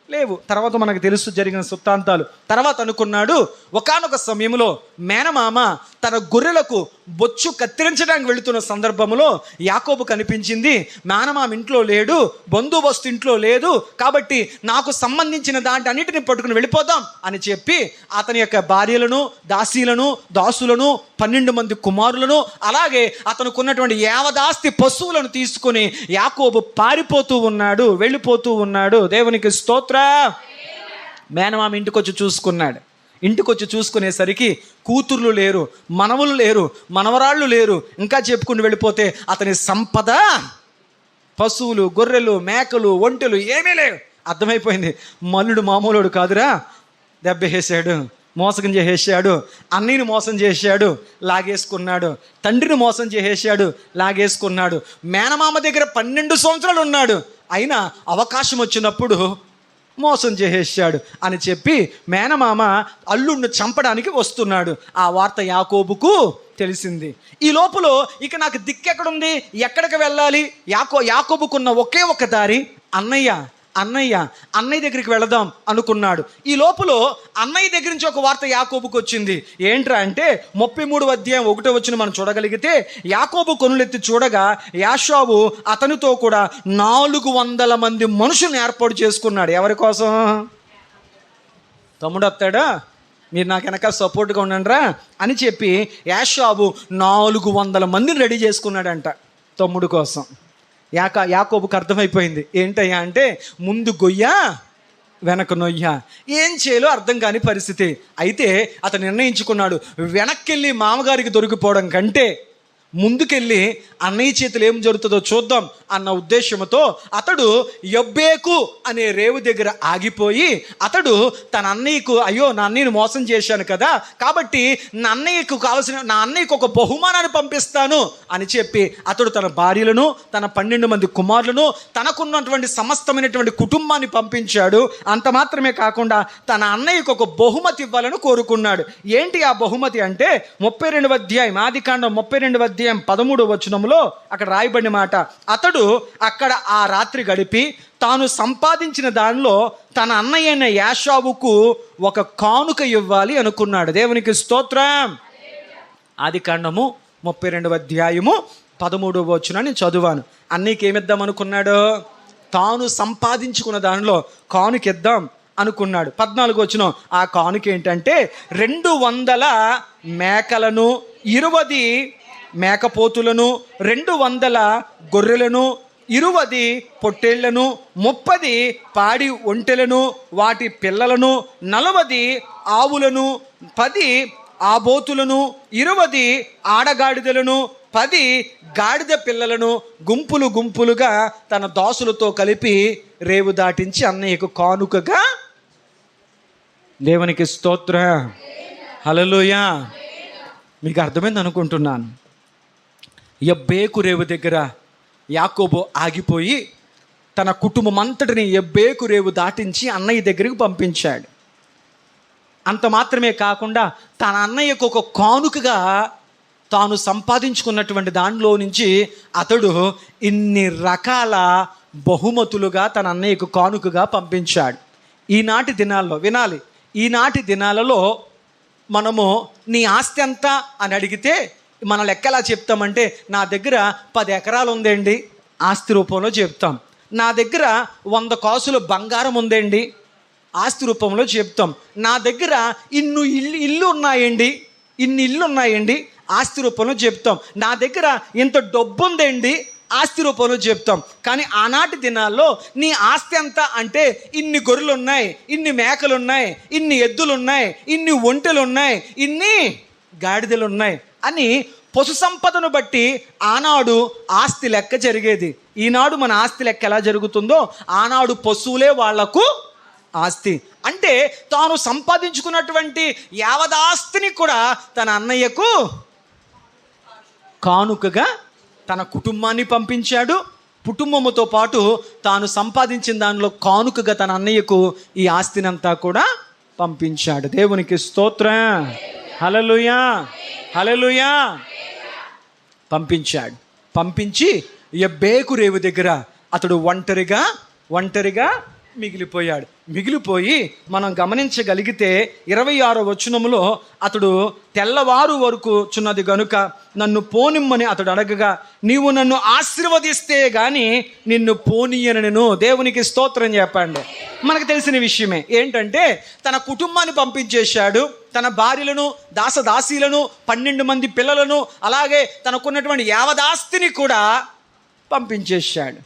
లేవు. తర్వాత మనకు తెలుసు జరిగిన వృత్తాంతాలు. తర్వాత అనుకున్నాడు, ఒకానొక సమయంలో మేనమామ తన గొర్రెలకు బొచ్చు కత్తిరించడానికి వెళుతున్న సందర్భంలో యాకోబు కనిపించింది. మేనమామ ఇంట్లో లేడు, బందోబస్తు ఇంట్లో లేదు, కాబట్టి నాకు సంబంధించిన అన్నిటిని పట్టుకుని వెళ్ళిపోదాం అని చెప్పి అతని యొక్క భార్యలను, దాసీలను, దాసులను, 12 మంది కుమారులను, అలాగే అతనుకున్నటువంటి యావదాస్తి పశువులను తీసుకుని యాకోబు పారిపోతూ ఉన్నాడు, వెళ్ళిపోతూ ఉన్నాడు. దేవునికి స్తోత్రం. మేనమామ ఇంటికొచ్చి చూసుకున్నాడు. ఇంటికొచ్చి చూసుకునేసరికి కూతుర్లు లేరు, మనవలు లేరు, మనవరాళ్ళు లేరు, ఇంకా చెప్పుకుని వెళ్ళిపోతే అతని సంపద, పశువులు, గొర్రెలు, మేకలు, ఒంటెలు ఏమీ లేవు. అర్థమైపోయింది, మల్లుడు మామూలుడు కాదురా, దెబ్బేసాడు, మోసం చేసేసాడు, అన్నయ్యని మోసం చేశాడు, లాగేసుకున్నాడు, తండ్రిని మోసం చేసేసాడు, లాగేసుకున్నాడు. మేనమామ దగ్గర 12 సంవత్సరాలు ఉన్నాడు, అయినా అవకాశం వచ్చినప్పుడు మోసం చేసేసాడు అని చెప్పి మేనమామ అల్లుడిని చంపడానికి వస్తున్నాడు. ఆ వార్త యాకోబుకు తెలిసింది. ఈ లోపల ఇక నాకు దిక్కెక్కడుంది, ఎక్కడికి వెళ్ళాలి? యాకోబుకున్న ఒకే ఒక దారి అన్నయ్య దగ్గరికి వెళదాం అనుకున్నాడు. ఈ లోపల అన్నయ్య దగ్గర నుంచి ఒక వార్త యాకోబుకు వచ్చింది. ఏంట్రా అంటే 33వ అధ్యాయం 1వ వచనం మనం చూడగలిగితే, యాకోబు కనులెత్తి చూడగా యాషావు అతనితో కూడా 400 మంది మనుషుల్ని ఏర్పాటు చేసుకున్నాడు. ఎవరి కోసం? తమ్ముడు వస్తాడా, మీరు నాకు వెనక సపోర్ట్గా ఉండండిరా అని చెప్పి యాషావు 400 మందిని రెడీ చేసుకున్నాడంట తమ్ముడు కోసం. యాకోబుకు అర్థమైపోయింది, ఏంటయ్యా అంటే ముందు గొయ్య వెనక నొయ్య, ఏం చేయాలో అర్థం కాని పరిస్థితి. అయితే అతను నిర్ణయించుకున్నాడు, వెనక్కెళ్ళి మామగారికి దొరికిపోవడం కంటే ముందుకెళ్ళి అన్నయ్య చేతులు ఏం జరుగుతుందో చూద్దాం అన్న ఉద్దేశంతో అతడు యబ్బేకు అనే రేవు దగ్గర ఆగిపోయి అతడు తన అన్నయ్యకు, అయ్యో నా అన్నయ్యను మోసం చేశాను కదా, కాబట్టి నా అన్నయ్యకు ఒక బహుమానాన్ని పంపిస్తాను అని చెప్పి అతడు తన భార్యలను, తన 12 మంది కుమారులను, తనకున్నటువంటి సమస్తమైనటువంటి కుటుంబాన్ని పంపించాడు. అంత మాత్రమే కాకుండా తన అన్నయ్యకు ఒక బహుమతి ఇవ్వాలని కోరుకున్నాడు. ఏంటి ఆ బహుమతి అంటే 32వ అధ్యాయం ఆదికాండం 32వ అధ్యాయం 13వ వచనంలో అక్కడ రాయబడిన మాట, అతడు అక్కడ ఆ రాత్రి గడిపి తాను సంపాదించిన దానిలో తన అన్నయ్యైన యాషావుకు ఒక కానుక ఇవ్వాలి అనుకున్నాడు. దేవునికి స్తోత్రం. ఆదికాండము 32వ అధ్యాయము 13వ వచనాన్ని చదివాను. అన్నయ్యకి ఏమిద్దాం అనుకున్నాడు? తాను సంపాదించుకున్న దానిలో కానుక ఇద్దాం అనుకున్నాడు. 14వ వచనం, ఆ కానుక ఏంటంటే 200 మేకలను, 20 మేకపోతులను, 200 గొర్రెలను, 20 పొట్టేళ్లను, 30 పాడి ఒంటెలను వాటి పిల్లలను, 40 ఆవులను, 10 ఆబోతులను, 20 ఆడగాడిదలను, 10 గాడిద పిల్లలను గుంపులు గుంపులుగా తన దాసులతో కలిపి రేవు దాటించి అన్నయ్యకు కానుకగా. దేవునికి స్తోత్రం. హల్లెలూయా. మీకు అర్థమైంది అనుకుంటున్నాను. యబ్బేకు రేవు దగ్గర యాకోబు ఆగిపోయి తన కుటుంబం అంతటిని యబ్బేకు రేవు దాటించి అన్నయ్య దగ్గరికి పంపించాడు. అంత మాత్రమే కాకుండా తన అన్నయ్యకు ఒక కానుకగా తాను సంపాదించుకున్నటువంటి దానిలో నుంచి అతడు ఇన్ని రకాల బహుమతులుగా తన అన్నయ్యకు కానుకగా పంపించాడు. ఈనాటి దినాల్లో వినాలి, ఈనాటి దినాలలో మనము నీ ఆస్తి ఎంత అని అడిగితే మన లెక్క ఎలా చెప్తామంటే, నా దగ్గర 10 ఎకరాలు ఉందండి ఆస్తి రూపంలో చెప్తాం. నా దగ్గర 100 కాసులు బంగారం ఉందండి ఆస్తి రూపంలో చెప్తాం. నా దగ్గర ఇన్ని ఇల్లు ఉన్నాయండి ఆస్తి రూపంలో చెప్తాం. నా దగ్గర ఇంత డబ్బు ఉందండి ఆస్తి రూపంలో చెప్తాం. కానీ ఆనాటి దినాల్లో నీ ఆస్తి ఎంత అంటే, ఇన్ని గొర్రెలు ఉన్నాయి, ఇన్ని మేకలు ఉన్నాయి, ఇన్ని ఎద్దులు ఉన్నాయి, ఇన్ని ఒంటెలు ఉన్నాయి, ఇన్ని గాడిదలు ఉన్నాయి అని పశు సంపదను బట్టి ఆనాడు ఆస్తి లెక్క జరిగేది. ఈనాడు మన ఆస్తి లెక్క ఎలా జరుగుతుందో ఆనాడు పశువులే వాళ్లకు ఆస్తి. అంటే తాను సంపాదించుకున్నటువంటి యావదాస్తిని కూడా తన అన్నయ్యకు కానుకగా తన కుటుంబాన్ని పంపించాడు. కుటుంబముతో పాటు తాను సంపాదించిన దానిలో కానుకగా తన అన్నయ్యకు ఈ ఆస్తినంతా కూడా పంపించాడు. దేవునికి స్తోత్రం. హల్లెలూయా, హల్లెలూయా. పంపించి యబ్బేకు రేవు దగ్గర అతడు ఒంటరిగా మిగిలిపోయి మనం గమనించగలిగితే 26వ వచనములో అతడు తెల్లవారు వరకు చున్నది గనుక నన్ను పోనిమ్మని అతడు అడగగా, నీవు నన్ను ఆశీర్వదిస్తే గాని నిన్ను పోనీయనను. దేవునికి స్తోత్రం చెప్పండి. మనకు తెలిసిన విషయమే ఏంటంటే, తన కుటుంబాన్ని పంపించేశాడు. తన భార్యలను, దాసదాసీలను, 12 మంది పిల్లలను, అలాగే తనకున్నటువంటి యావదాస్తిని కూడా పంపించేశాడు.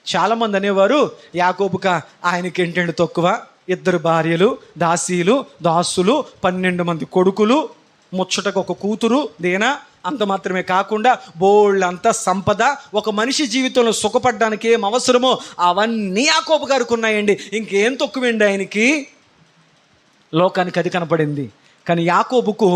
చాలామంది అనేవారు, యాకోబుక ఆయనకి ఏంటంటే తక్కువ, 2 భార్యలు, దాసులు, 12 మంది కొడుకులు, ముచ్చటకు ఒక కూతురు దేనా. అంత మాత్రమే కాకుండా బోళ్ళంత సంపద, ఒక మనిషి జీవితంలో సుఖపడడానికి ఏం అవసరమో అవన్నీ యాకోబు గారికి ఉన్నాయండి. ఇంకేం తక్కువండి ఆయనకి. లోకానికి అది కనపడింది. కానీ యాకోబుకు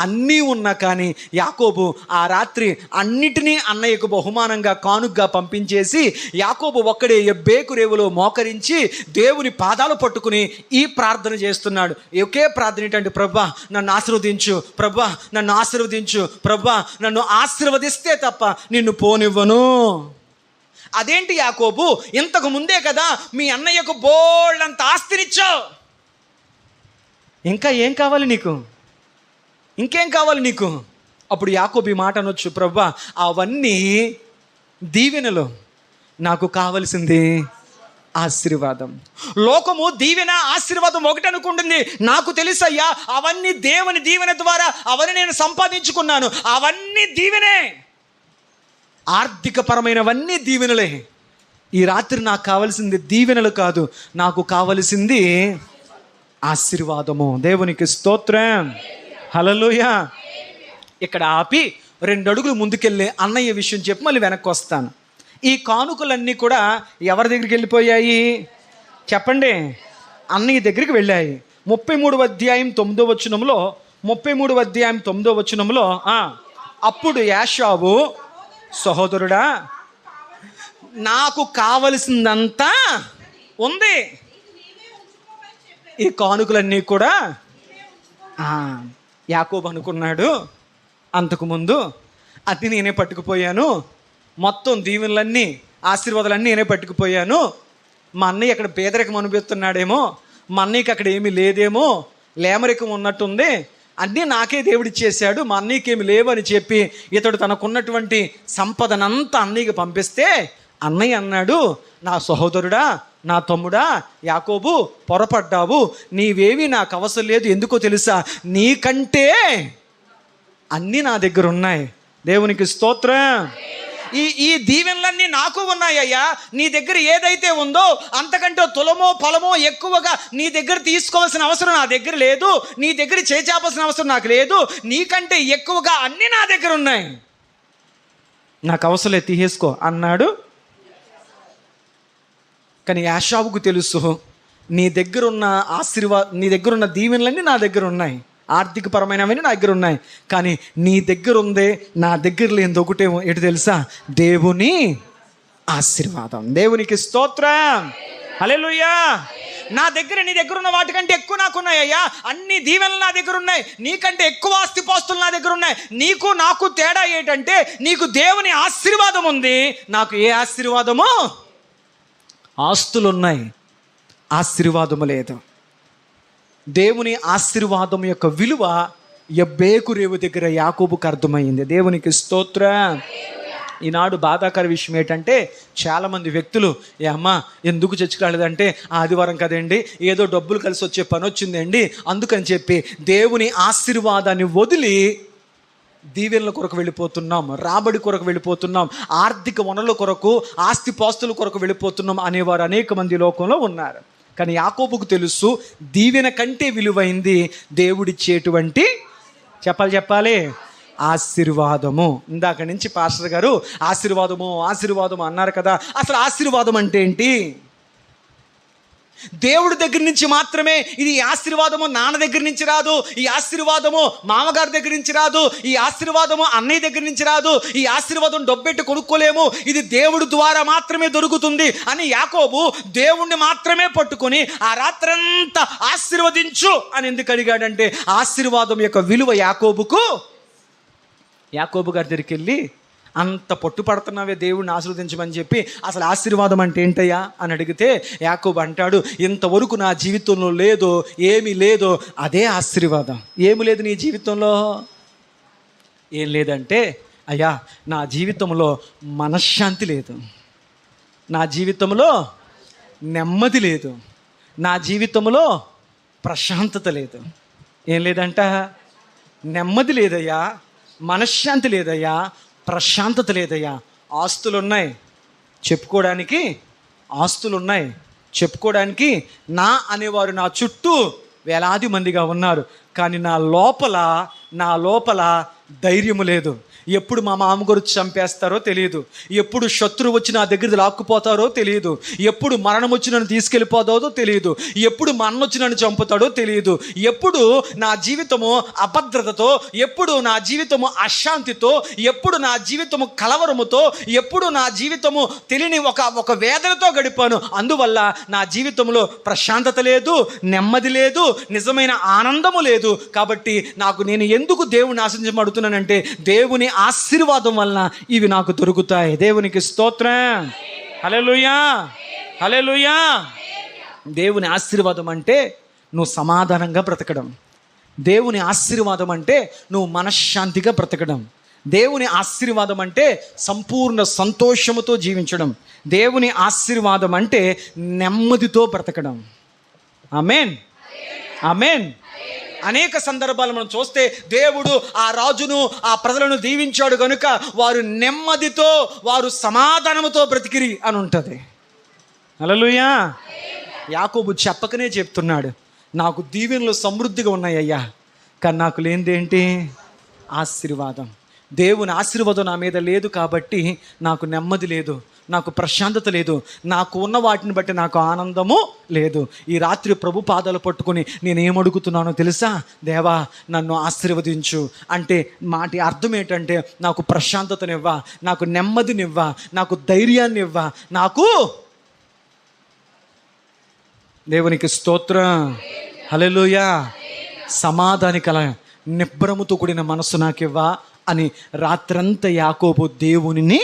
అన్నీ ఉన్నా కానీ యాకోబు ఆ రాత్రి అన్నిటినీ అన్నయ్యకు బహుమానంగా కానుకగా పంపించేసి యాకోబు ఒక్కడే యబ్బేకు రేవులో మోకరించి దేవుని పాదాలు పట్టుకుని ఈ ప్రార్థన చేస్తున్నాడు. ఒకే ప్రార్థన ఏంటంటే, ప్రభా నన్ను ఆశీర్వదించు, ప్రభా నన్ను ఆశీర్వదించు, ప్రభా నన్ను ఆశీర్వదిస్తే తప్ప నిన్ను పోనివ్వను. అదేంటి యాకోబు, ఇంతకు ముందే కదా మీ అన్నయ్యకు బోళ్ళంత ఆస్తినిచ్చావు, ఇంకా ఏం కావాలి నీకు, ఇంకేం కావాలి నీకు? అప్పుడు యాకోబు ఈ మాట అనొచ్చు, ప్రభా అవన్నీ దీవెనలు, నాకు కావలసింది ఆశీర్వాదం. లోకము దీవెన ఆశీర్వాదం ఒకటి అనుకుంటుంది. నాకు తెలుసయ్యా, అవన్నీ దేవుని దీవెన ద్వారా అవన్నీ నేను సంపాదించుకున్నాను, అవన్నీ దీవెనే, ఆర్థిక పరమైనవన్నీ దీవెనలే. ఈ రాత్రి నాకు కావలసింది దీవెనలు కాదు, నాకు కావలసింది ఆశీర్వాదము. దేవునికి స్తోత్రం. హల్లెలూయా. ఇక్కడ ఆపి 2 అడుగులు ముందుకెళ్ళి అన్నయ్య విషయం చెప్పి మళ్ళీ వెనక్కి వస్తాను. ఈ కానుకలన్నీ కూడా ఎవరి దగ్గరికి వెళ్ళిపోయాయి చెప్పండి? అన్నయ్య దగ్గరికి వెళ్ళాయి. 33వ అధ్యాయం 9వ వచనంలో అప్పుడు యాషావు, సహోదరుడా నాకు కావలసిందంతా ఉంది, ఈ కానుకలన్నీ కూడా. యాకోబు అనుకున్నాడు, అంతకుముందు అది నేనే పట్టుకుపోయాను, మొత్తం దీవెనలన్నీ ఆశీర్వాదాలన్నీ నేనే పట్టుకుపోయాను. మా అన్నయ్య అక్కడ పేదరికం అనిపిస్తున్నాడేమో, మా అన్నయ్యకి అక్కడ ఏమీ లేదేమో, లేమరికం ఉన్నట్టుంది, అన్నీ నాకే దేవుడిచ్చేశాడు, మా అన్నయ్యకి ఏమి లేవని చెప్పి ఇతడు తనకున్నటువంటి సంపదనంతా అన్నయ్యకి పంపిస్తే అన్నయ్య అన్నాడు, నా సహోదరుడా, నా తమ్ముడా యాకోబు, పొరపడ్డావు, నీవేవి నాకు అవసరం లేదు. ఎందుకో తెలుసా, నీకంటే అన్నీ నా దగ్గర ఉన్నాయి. దేవునికి స్తోత్రం. ఈ దీవెనలన్నీ నాకు ఉన్నాయ్యా, నీ దగ్గర ఏదైతే ఉందో అంతకంటే తులమో ఫలమో ఎక్కువగా నీ దగ్గర తీసుకోవాల్సిన అవసరం నా దగ్గర లేదు, నీ దగ్గర చేచాల్సిన అవసరం నాకు లేదు, నీకంటే ఎక్కువగా అన్నీ నా దగ్గర ఉన్నాయి, నాకు అవసరం లేదు, తీసేసుకో అన్నాడు. కానీ యాషావుకు తెలుసు, నీ దగ్గరున్న నీ దగ్గరున్న దీవెనలన్నీ నా దగ్గర ఉన్నాయి, ఆర్థికపరమైనవన్నీ నా దగ్గర ఉన్నాయి, కానీ నీ దగ్గర ఉందే, నా దగ్గర లేనిది ఒకటేమో, ఏంటి తెలుసా? దేవుని ఆశీర్వాదం. దేవునికి స్తోత్రం, హల్లెలూయా. నా దగ్గర, నీ దగ్గర ఉన్న వాటికంటే ఎక్కువ నాకున్నాయ్యా. అన్ని దీవెనలు నా దగ్గర ఉన్నాయి, నీకంటే ఎక్కువ ఆస్తిపాస్తులు నా దగ్గర ఉన్నాయి. నీకు నాకు తేడా ఏంటంటే, నీకు దేవుని ఆశీర్వాదం ఉంది, నాకు ఏ ఆశీర్వాదమో? ఆస్తులు ఉన్నాయి, ఆశీర్వాదము లేదు. దేవుని ఆశీర్వాదం యొక్క విలువ యబ్బేకు రేవు దగ్గర యాకోబుకు అర్థమైంది. దేవునికి స్తోత్రం. ఈనాడు బాధాకర విషయం ఏంటంటే, చాలామంది వ్యక్తులు, ఏ అమ్మా ఎందుకు చర్చికి రాలేదంటే, ఆదివారం కదండి, ఏదో డబ్బులు కలిసి వచ్చే పని వచ్చిందండి, అందుకని చెప్పి దేవుని ఆశీర్వాదాన్ని వదిలి దీవెనల కొరకు వెళ్ళిపోతున్నాం, రాబడి కొరకు వెళ్ళిపోతున్నాం, ఆర్థిక వనరుల కొరకు, ఆస్తిపాస్తుల కొరకు వెళ్ళిపోతున్నాం అనేవారు అనేక మంది లోకంలో ఉన్నారు. కానీ యాకోబుకు తెలుసు, దీవెన కంటే విలువైంది దేవుడిచ్చేటువంటి, చెప్పాలి ఆశీర్వాదము. ఇందాక నుంచి పాస్టర్ గారు ఆశీర్వాదము అన్నారు కదా. అసలు ఆశీర్వాదం అంటే ఏంటి? దేవుడి దగ్గర నుంచి మాత్రమే ఇది ఆశీర్వాదము. నాన్న దగ్గర నుంచి రాదు ఈ ఆశీర్వాదము, మామగారి దగ్గర నుంచి రాదు ఈ ఆశీర్వాదము, అన్నయ్య దగ్గర నుంచి రాదు ఈ ఆశీర్వాదం, డబ్బెట్టి కొనుక్కోలేము, ఇది దేవుడి ద్వారా మాత్రమే దొరుకుతుంది అని యాకోబు దేవుణ్ణి మాత్రమే పట్టుకొని ఆ రాత్రంతా ఆశీర్వదించు అని ఎందుకు అడిగాడంటే, ఆశీర్వాదం యొక్క విలువ యాకోబు గారి దగ్గరికి వెళ్ళి, అంత పట్టుపడుతున్నావే దేవుడిని ఆశీర్వదించమని చెప్పి, అసలు ఆశీర్వాదం అంటే ఏంటయ్యా అని అడిగితే, యాకోబు అంటాడు, ఇంతవరకు నా జీవితంలో ఏమీ లేదో అదే ఆశీర్వాదం. ఏమి లేదు నీ జీవితంలో? ఏం లేదంటే, అయ్యా నా జీవితంలో మనశ్శాంతి లేదు, నా జీవితంలో నెమ్మది లేదు, నా జీవితంలో ప్రశాంతత లేదు. ఏం లేదంట? నెమ్మది లేదయ్యా, మనశ్శాంతి లేదయ్యా, ప్రశాంతత లేదయ్యా. ఆస్తులున్నాయి చెప్పుకోవడానికి నా అనేవారు నా చుట్టూ వేలాది మందిగా ఉన్నారు, కానీ నా లోపల ధైర్యము లేదు. ఎప్పుడు మా మామగారు చంపేస్తారో తెలియదు, ఎప్పుడు శత్రువు వచ్చి నా దగ్గర లాక్కుపోతారో తెలియదు, ఎప్పుడు మరణం వచ్చి నన్ను తీసుకెళ్ళిపోతాదో తెలియదు, ఎప్పుడు మరణం వచ్చి నన్ను చంపుతాడో తెలియదు, ఎప్పుడు నా జీవితము అభద్రతతో, ఎప్పుడు నా జీవితము అశాంతితో, ఎప్పుడు నా జీవితము కలవరముతో, ఎప్పుడు నా జీవితము తెలియని ఒక వేదనతో గడిపాను. అందువల్ల నా జీవితంలో ప్రశాంతత లేదు, నెమ్మది లేదు, నిజమైన ఆనందము లేదు. కాబట్టి నేను ఎందుకు దేవుని ఆశించబడుతున్నానంటే, దేవుని ఆశీర్వాదం వలన ఇవి నాకు దొరుకుతాయి. దేవునికి స్తోత్రం, హల్లెలూయా, హల్లెలూయా. దేవుని ఆశీర్వాదం అంటే నువ్వు సమాధానంగా బ్రతకడం, దేవుని ఆశీర్వాదం అంటే నువ్వు మనశ్శాంతిగా బ్రతకడం, దేవుని ఆశీర్వాదం అంటే సంపూర్ణ సంతోషముతో జీవించడం, దేవుని ఆశీర్వాదం అంటే నెమ్మదితో బ్రతకడం. ఆమేన్, ఆమేన్. అనేక సందర్భాలు మనం చూస్తే, దేవుడు ఆ రాజును, ఆ ప్రజలను దీవించాడు కనుక వారు నెమ్మదితో, వారు సమాధానముతో బ్రతికిరి అని ఉంటుంది. హల్లెలూయా. యాకోబు చెప్పకనే చెప్తున్నాడు, నాకు దీవెనలు సమృద్ధిగా ఉన్నాయ్యా, కానీ నాకు లేనిదేంటి? ఆశీర్వాదం. దేవుని ఆశీర్వాదం నా మీద లేదు కాబట్టి నాకు నెమ్మది లేదు, నాకు ప్రశాంతత లేదు, నాకు ఉన్న వాటిని బట్టి నాకు ఆనందము లేదు. ఈ రాత్రి ప్రభు పాదాలు పట్టుకొని నేనేమడుగుతున్నానో తెలుసా? దేవా నన్ను ఆశీర్వదించు అంటే మాటి అర్థం ఏంటంటే, నాకు ప్రశాంతతనివ్వా, నాకు నెమ్మదినివ్వా, నాకు ధైర్యాన్ని ఇవ్వా, నాకు దేవునికి స్తోత్రం, హల్లెలూయా, సమాధాని కల నిబ్బరముతో కూడిన మనస్సు నాకివ్వా అని రాత్రంతా యాకోబు దేవునిని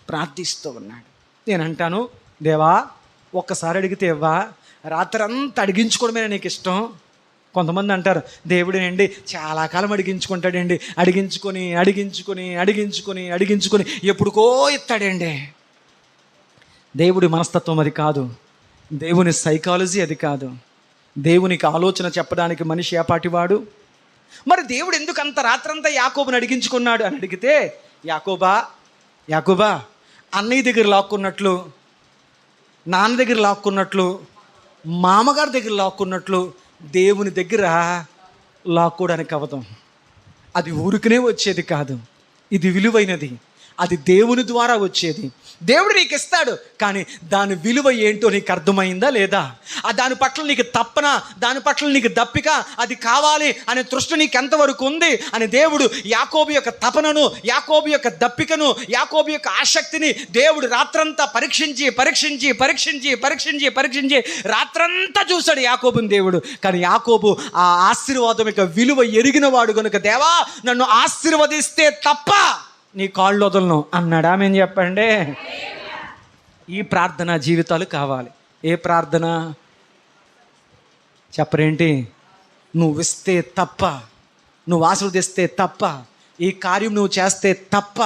ప్రార్థిస్తూ ఉన్నాడు. నేను అంటాను, దేవా ఒక్కసారి అడిగితే ఇవ్వా, రాత్రంతా అడిగించుకోవడమే నీకు ఇష్టం. కొంతమంది అంటారు, దేవుడేనండి చాలా కాలం అడిగించుకుంటాడండి, అడిగించుకొని ఎప్పుడుకో ఇస్తాడండి. దేవుడి మనస్తత్వం అది కాదు, దేవుని సైకాలజీ అది కాదు, దేవునికి ఆలోచన చెప్పడానికి మనిషి ఏపాటివాడు. మరి దేవుడు ఎందుకు అంత రాత్రంతా యాకోబుని అడిగించుకున్నాడు అని అడిగితే, యాకోబా అన్నయ్య దగ్గర లాక్కున్నట్లు, నాన్న దగ్గర లాక్కున్నట్లు, మామగారి దగ్గర లాక్కున్నట్లు దేవుని దగ్గర లాక్కోవడానికి అవదాం. అది ఊరికనే వచ్చేది కాదు, ఇది విలువైనది. అది దేవుని ద్వారా వచ్చేది. దేవుడు నీకు ఇస్తాడు, కానీ దాని విలువ ఏంటో నీకు అర్థమైందా లేదా? దాని పట్ల నీకు తప్పన, దాని పట్ల నీకు దప్పిక, అది కావాలి అనే దృష్టి నీకు ఎంతవరకు ఉంది అని దేవుడు యాకోబు యొక్క తపనను, యాకోబు యొక్క దప్పికను, యాకోబు యొక్క ఆసక్తిని దేవుడు రాత్రంతా పరీక్షించి పరీక్షించి పరీక్షించి పరీక్షించి పరీక్షించి రాత్రంతా చూశాడు యాకోబుని దేవుడు. కానీ యాకోబు ఆ ఆశీర్వాదం యొక్క విలువ ఎరిగిన వాడు కనుక, దేవా నన్ను ఆశీర్వదిస్తే తప్ప నీ కాళ్ళు వదలను అన్నాడు. ఆమెను చెప్పండి. ఈ ప్రార్థన జీవితాలు కావాలి. ఏ ప్రార్థన చెప్పరేంటి? నువ్వు ఇస్తే తప్ప, నువ్వు ఆశీర్వదిస్తే తప్ప, ఈ కార్యం నువ్వు చేస్తే తప్ప,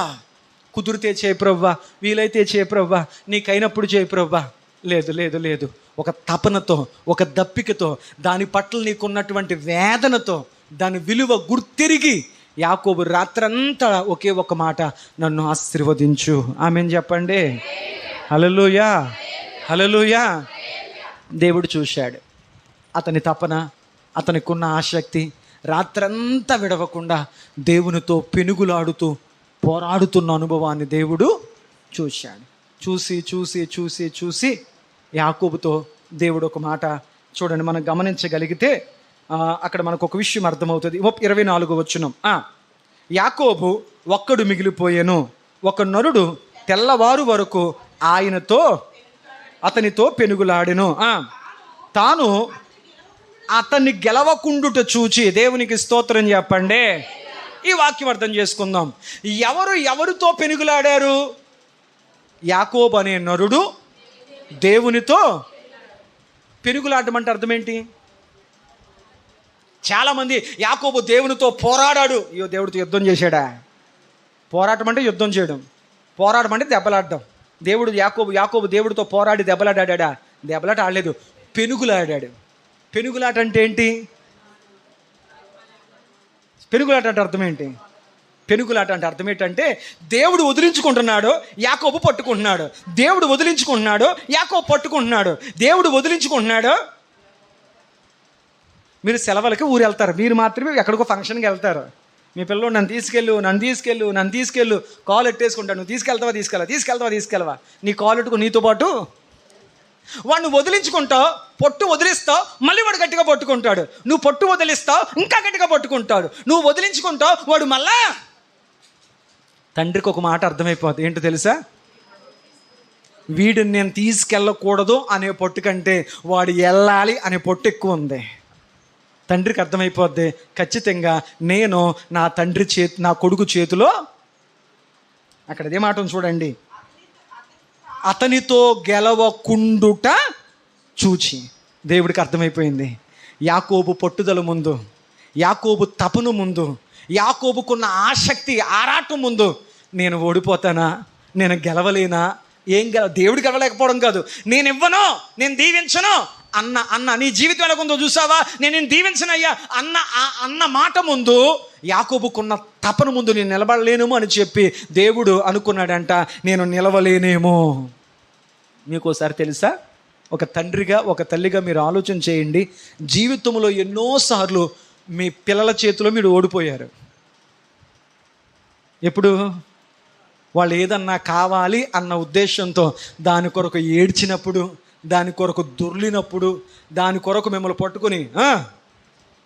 కుదిరితే చేయి ప్రభువా, వీలైతే చేయి ప్రభువా, నీకైనప్పుడు చేయి ప్రభువా. లేదు లేదు లేదు, ఒక తపనతో, ఒక దప్పికతో, దాని పట్ల నీకున్నటువంటి వేదనతో, దాని విలువ గుర్తిరిగి యాకోబు రాత్రంతా ఒకే ఒక మాట, నన్ను ఆశీర్వదించు. ఆమెను చెప్పండి. హల్లెలూయా, హల్లెలూయా. దేవుడు చూశాడు అతని తపన, అతనికున్న ఆసక్తి. రాత్రంతా విడవకుండా దేవునితో పెనుగులాడుతూ పోరాడుతున్న అనుభవాన్ని దేవుడు చూశాడు. చూసి చూసి చూసి చూసి యాకోబుతో దేవుడు ఒక మాట చూడండి, మనం గమనించగలిగితే అక్కడ మనకు ఒక విషయం అర్థమవుతుంది. 24వ వచనం, యాకోబు ఒక్కడు మిగిలిపోయాను, ఒక నరుడు తెల్లవారు వరకు అతనితో పెనుగులాడెను, తాను అతన్ని గెలవకుండుట చూచి. దేవునికి స్తోత్రం చెప్పండి. ఈ వాక్యం అర్థం చేసుకుందాం. ఎవరితో పెనుగులాడారు? యాకోబు అనే నరుడు దేవునితో పెనుగులాడడం అంటే అర్థం ఏంటి? చాలామంది యాకోబు దేవునితో పోరాడాడు. అయ్యో దేవుడితో యుద్ధం చేశాడా? పోరాటం అంటే యుద్ధం చేయడం, పోరాటం అంటే దెబ్బలాడడం. యాకోబు దేవుడితో పోరాడి దెబ్బలాడా? దెబ్బలాట ఆడలేదు, పెనుగులాడాడు. పెనుగులాట అంటే ఏంటి? పెనుగులాట అంటే అర్థం ఏంటి? పెనుగులాట అంటే అర్థం ఏంటంటే, దేవుడు వదిలించుకుంటున్నాడు, యాకోబు పట్టుకుంటున్నాడు. దేవుడు వదిలించుకుంటున్నాడు, యాకోబు పట్టుకుంటున్నాడు. దేవుడు వదిలించుకుంటున్నాడు. మీరు సెలవులకి ఊరు వెళ్తారు, మీరు మాత్రమే ఎక్కడికో ఫంక్షన్కి వెళ్తారు. మీ పిల్లలు నన్ను తీసుకెళ్ళు కాలు ఎట్టేసుకుంటాడు. నువ్వు తీసుకెళ్తావా? నీ కాలు ఎట్టుకు నీతో పాటు వాడిని వదిలించుకుంటావు, పొట్టు వదిలిస్తావు, మళ్ళీ వాడు గట్టిగా పట్టుకుంటాడు. నువ్వు పొట్టు వదిలిస్తావు, ఇంకా గట్టిగా పట్టుకుంటాడు. నువ్వు వదిలించుకుంటావు, వాడు మళ్ళా. తండ్రికి ఒక మాట అర్థమైపోతుంది, ఏంటో తెలుసా? వీడిని నేను తీసుకెళ్ళకూడదు అనే పొట్టు కంటే వాడు వెళ్ళాలి అనే పొట్టు ఎక్కువ ఉంది. తండ్రికి అర్థమైపోద్ది, ఖచ్చితంగా నేను నా కొడుకు చేతిలో, అక్కడ అదే మాట చూడండి, అతనితో గెలవకుండుట చూచి. దేవుడికి అర్థమైపోయింది, యాకోబు పట్టుదల ముందు, యాకోబు తపను ముందు, యాకోబుకున్న ఆసక్తి ఆరాటం ముందు నేను ఓడిపోతానా, నేను గెలవలేనా? దేవుడు గెలవలేకపోవడం కాదు, నేను ఇవ్వను, నేను దీవించను అన్న నీ జీవితం ఎలాగుందో చూసావా, నేను దీవించనయ్యా అన్న మాట ముందు, యాకోబుకున్న తపన ముందు నేను నిలబడలేనేమో అని చెప్పి దేవుడు అనుకున్నాడంట, నేను నిలవలేనేమో. మీకు ఒకసారి తెలుసా, ఒక తండ్రిగా ఒక తల్లిగా మీరు ఆలోచన చేయండి, జీవితంలో ఎన్నోసార్లు మీ పిల్లల చేతిలో మీరు ఓడిపోయారు. ఎప్పుడు? వాళ్ళు ఏదన్నా కావాలి అన్న ఉద్దేశంతో దాని కొరకు ఏడ్చినప్పుడు, దాని కొరకు దొర్లినప్పుడు, దాని కొరకు మిమ్మల్ని పట్టుకొని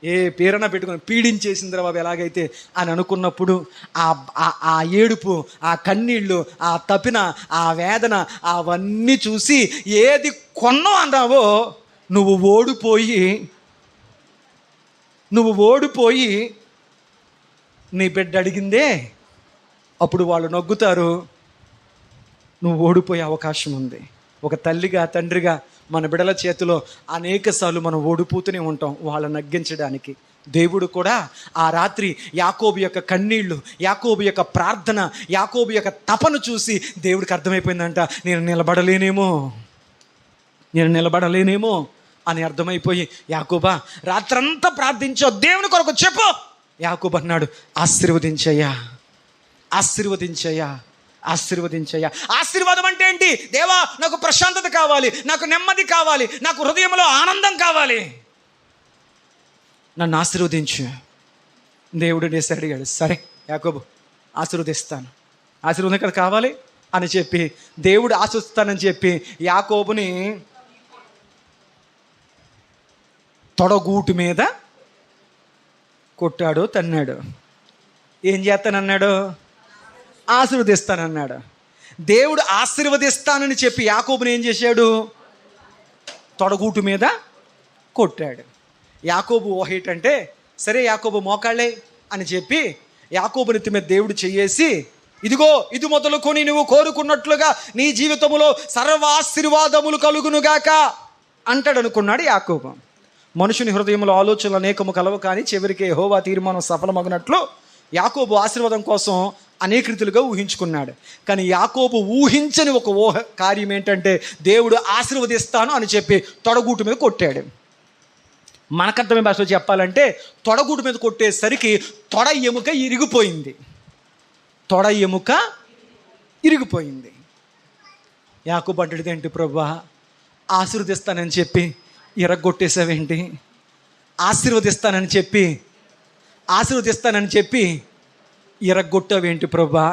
ఏ పేరన పెట్టుకొని పీడించేసిందిరా బాబు ఎలాగైతే అని అనుకున్నప్పుడు, ఆ ఏడుపు, ఆ కన్నీళ్ళు, ఆ తపిన, ఆ వేదన, అవన్నీ చూసి ఏది కొన్నావు అన్నావో నువ్వు ఓడిపోయి నీ బిడ్డ అడిగిందే అప్పుడు వాళ్ళు నగ్గుతారు. నువ్వు ఓడిపోయే అవకాశం ఉంది. ఒక తల్లిగా తండ్రిగా మన బిడ్డల చేతిలో అనేకసార్లు మనం ఓడిపోతూనే ఉంటాం వాళ్ళని నగ్గించడానికి. దేవుడు కూడా ఆ రాత్రి యాకోబు యొక్క కన్నీళ్లు, యాకోబు యొక్క ప్రార్థన, యాకోబు యొక్క తపను చూసి దేవుడికి అర్థమైపోయిందంట, నేను నిలబడలేనేమో అని అర్థమైపోయి, యాకోబా రాత్రంతా ప్రార్థించో, దేవుని కొరకు చెప్పు. యాకోబు అన్నాడు, ఆశీర్వదించయ్యా. ఆశీర్వాదం అంటే ఏంటి? దేవా నాకు ప్రశాంతత కావాలి, నాకు నెమ్మది కావాలి, నాకు హృదయంలో ఆనందం కావాలి, నన్ను ఆశీర్వదించు. దేవుడు నేసి అడిగాడు, సరే యాకోబు ఆశీర్వదిస్తాను, ఆశీర్వాదం కదా కావాలి అని చెప్పి దేవుడు ఆశిస్తానని చెప్పి యాకోబుని తొడగూటు మీద కొట్టాడు, తన్నాడు. ఏం చేస్తానన్నాడు? ఆశీర్వదిస్తానన్నాడు. దేవుడు ఆశీర్వదిస్తానని చెప్పి యాకోబుని ఏం చేశాడు? తొడగూటు మీద కొట్టాడు. యాకోబు ఊహ ఏంటంటే, సరే యాకోబు మోకాళ్ళే అని చెప్పి యాకోబు నెత్తి మీద దేవుడు చెయ్యేసి, ఇదిగో ఇది మొదలుకొని నువ్వు కోరుకున్నట్లుగా నీ జీవితంలో సర్వాశీర్వాదములు కలుగునుగాక అంటాడు అనుకున్నాడు యాకోబు. మనుషుని హృదయంలో ఆలోచనలు అనేకము కలవు, కానీ చివరికి యెహోవా తీర్మానం సఫలమగినట్లు యాకోబు ఆశీర్వాదం కోసం అనేక రీతులుగా ఊహించుకున్నాడు. కానీ యాకోబు ఊహించని ఒక ఊహ కార్యం ఏంటంటే, దేవుడు ఆశీర్వదిస్తాను అని చెప్పి తొడగూటు మీద కొట్టాడు. మనకర్థమైన భాషలో చెప్పాలంటే, తొడగూటు మీద కొట్టేసరికి తొడ ఎముక ఇరిగిపోయింది. తొడ ఎముక ఇరిగిపోయింది. యాకోబు అంటాడు, ఏంటి ప్రభువా, ఆశీర్వదిస్తానని చెప్పి ఇరగొట్టేసావేంటి? ఆశీర్వదిస్తానని చెప్పి ఇరగొట్టావేంటి ప్రభువా?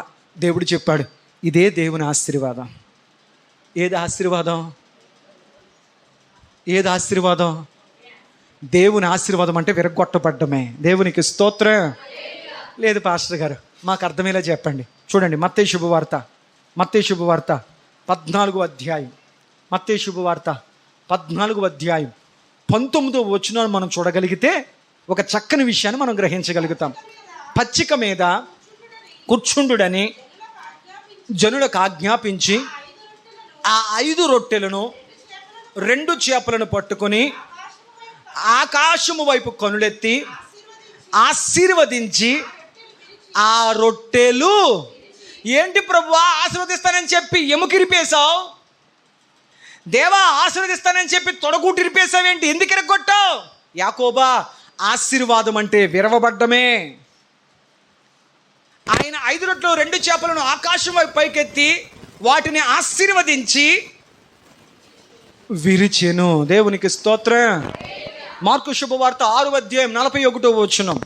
దేవుడు చెప్పాడు, ఇదే దేవుని ఆశీర్వాదం. ఏది ఆశీర్వాదం? దేవుని ఆశీర్వాదం అంటే విరగొట్టబడ్డమే. దేవునికి స్తోత్రం. లేదు పాస్టర్ గారు, మాకు అర్థమయ్యేలా చెప్పండి. చూడండి, మత్తయి శుభవార్త 14వ అధ్యాయం. మత్తయి శుభవార్త 14వ అధ్యాయం 19వ వచనాన్ని మనం చూడగలిగితే ఒక చక్కని విషయాన్ని మనం గ్రహించగలుగుతాం. పచ్చిక మీద కూర్చుండుడని జనులకు ఆజ్ఞాపించి ఆ 5 రొట్టెలను 2 చేపలను పట్టుకొని ఆకాశము వైపు కనులెత్తి ఆశీర్వదించి ఆ రొట్టెలు, ఏంటి ప్రభువా ఆశీర్వదిస్తానని చెప్పి ఎముకిరిపేశావు? దేవా ఆశీర్వదిస్తానని చెప్పి తొడగూటిరిపేశావేంటి? ఎందుకు ఇరగొట్టావు? యాకోబా, ఆశీర్వాదం అంటే విరవబడ్డమే. ఆయన 5 రొట్టెలు 2 చేపలను ఆకాశం వైపు పైకెత్తి వాటిని ఆశీర్వదించి విరిచెను. దేవునికి స్తోత్రం. మార్కు శుభవార్త 6వ అధ్యాయం 41వ వచనం.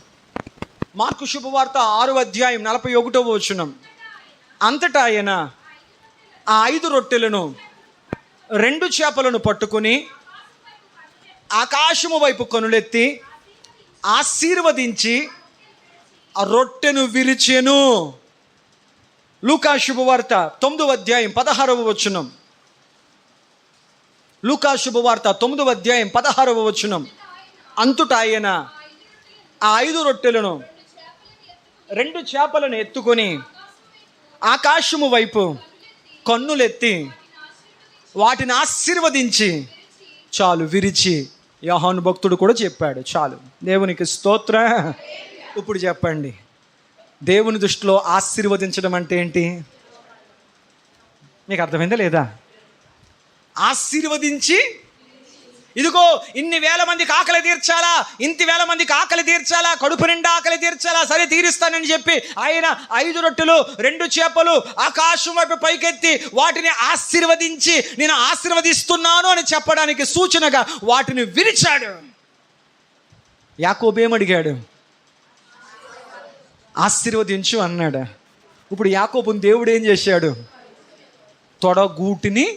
మార్కు శుభవార్త 6వ అధ్యాయం 41వ వచనం. అంతటా ఆయన ఆ 5 రొట్టెలను 2 చేపలను పట్టుకుని ఆకాశము వైపు కనులెత్తి ఆశీర్వదించి ఆ రొట్టెను విరిచెను. లూకా శుభవార్త 9వ అధ్యాయం 16వ వచనం. లూకా శుభవార్త 9వ అధ్యాయం 16వ వచనం. అంతటా ఆయన ఆ 5 రొట్టెలను 2 చేపలను ఎత్తుకొని ఆకాశము వైపు కన్నులెత్తి వాటిని ఆశీర్వదించి చాలు విరిచి, యోహాను భక్తుడు కూడా చెప్పాడు, చాలు. దేవునికి స్తోత్రం. ఇప్పుడు చెప్పండి, దేవుని దృష్టిలో ఆశీర్వదించడం అంటే ఏంటి? మీకు అర్థమైందా లేదా? ఆశీర్వదించి, ఇదిగో ఇన్ని వేల మందికి ఆకలి తీర్చాలా, ఇంటి వేల మందికి ఆకలి తీర్చాలా, కడుపు నిండా ఆకలి తీర్చాలా, సరే తీరుస్తానని చెప్పి ఆయన 5 రొట్టెలు 2 చేపలు ఆకాశం వైపు పైకెత్తి వాటిని ఆశీర్వదించి నేను ఆశీర్వదిస్తున్నాను అని చెప్పడానికి సూచనగా వాటిని విరిచాడు. యాకోబు ఏమడిగాడు? ఆశీర్వదించు అన్నాడు. ఇప్పుడు యాకోబుని దేవుడు ఏం చేశాడు? తొడగూటిని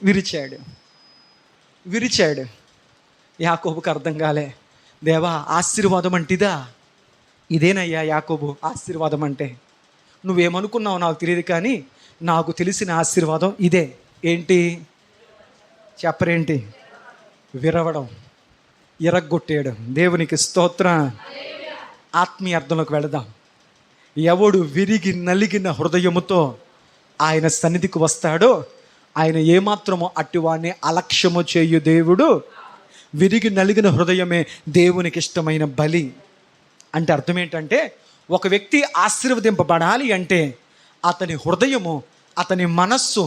విరిచాడు. యాకోబుకి అర్థం కాలే. దేవా ఆశీర్వాదం అంటిదా? ఇదేనయ్యా యాకోబు ఆశీర్వాదం అంటే. నువ్వేమనుకున్నావు నాకు తెలియదు, కానీ నాకు తెలిసిన ఆశీర్వాదం ఇదే. ఏంటి చెప్పరేంటి? విరవడం, ఇరగ్గొట్టేయడం. దేవునికి స్తోత్రం. ఆత్మీయ అర్థంలోకి వెళదాం. ఎవడు విరిగి నలిగిన హృదయముతో ఆయన సన్నిధికి వస్తాడో ఆయన ఏమాత్రమో అట్టివాడిని అలక్ష్యము చేయు దేవుడు. విరిగి నలిగిన హృదయమే దేవునికి ఇష్టమైన బలి. అంటే అర్థం ఏంటంటే, ఒక వ్యక్తి ఆశీర్వదింపబడాలి అంటే అతని హృదయము, అతని మనస్సు,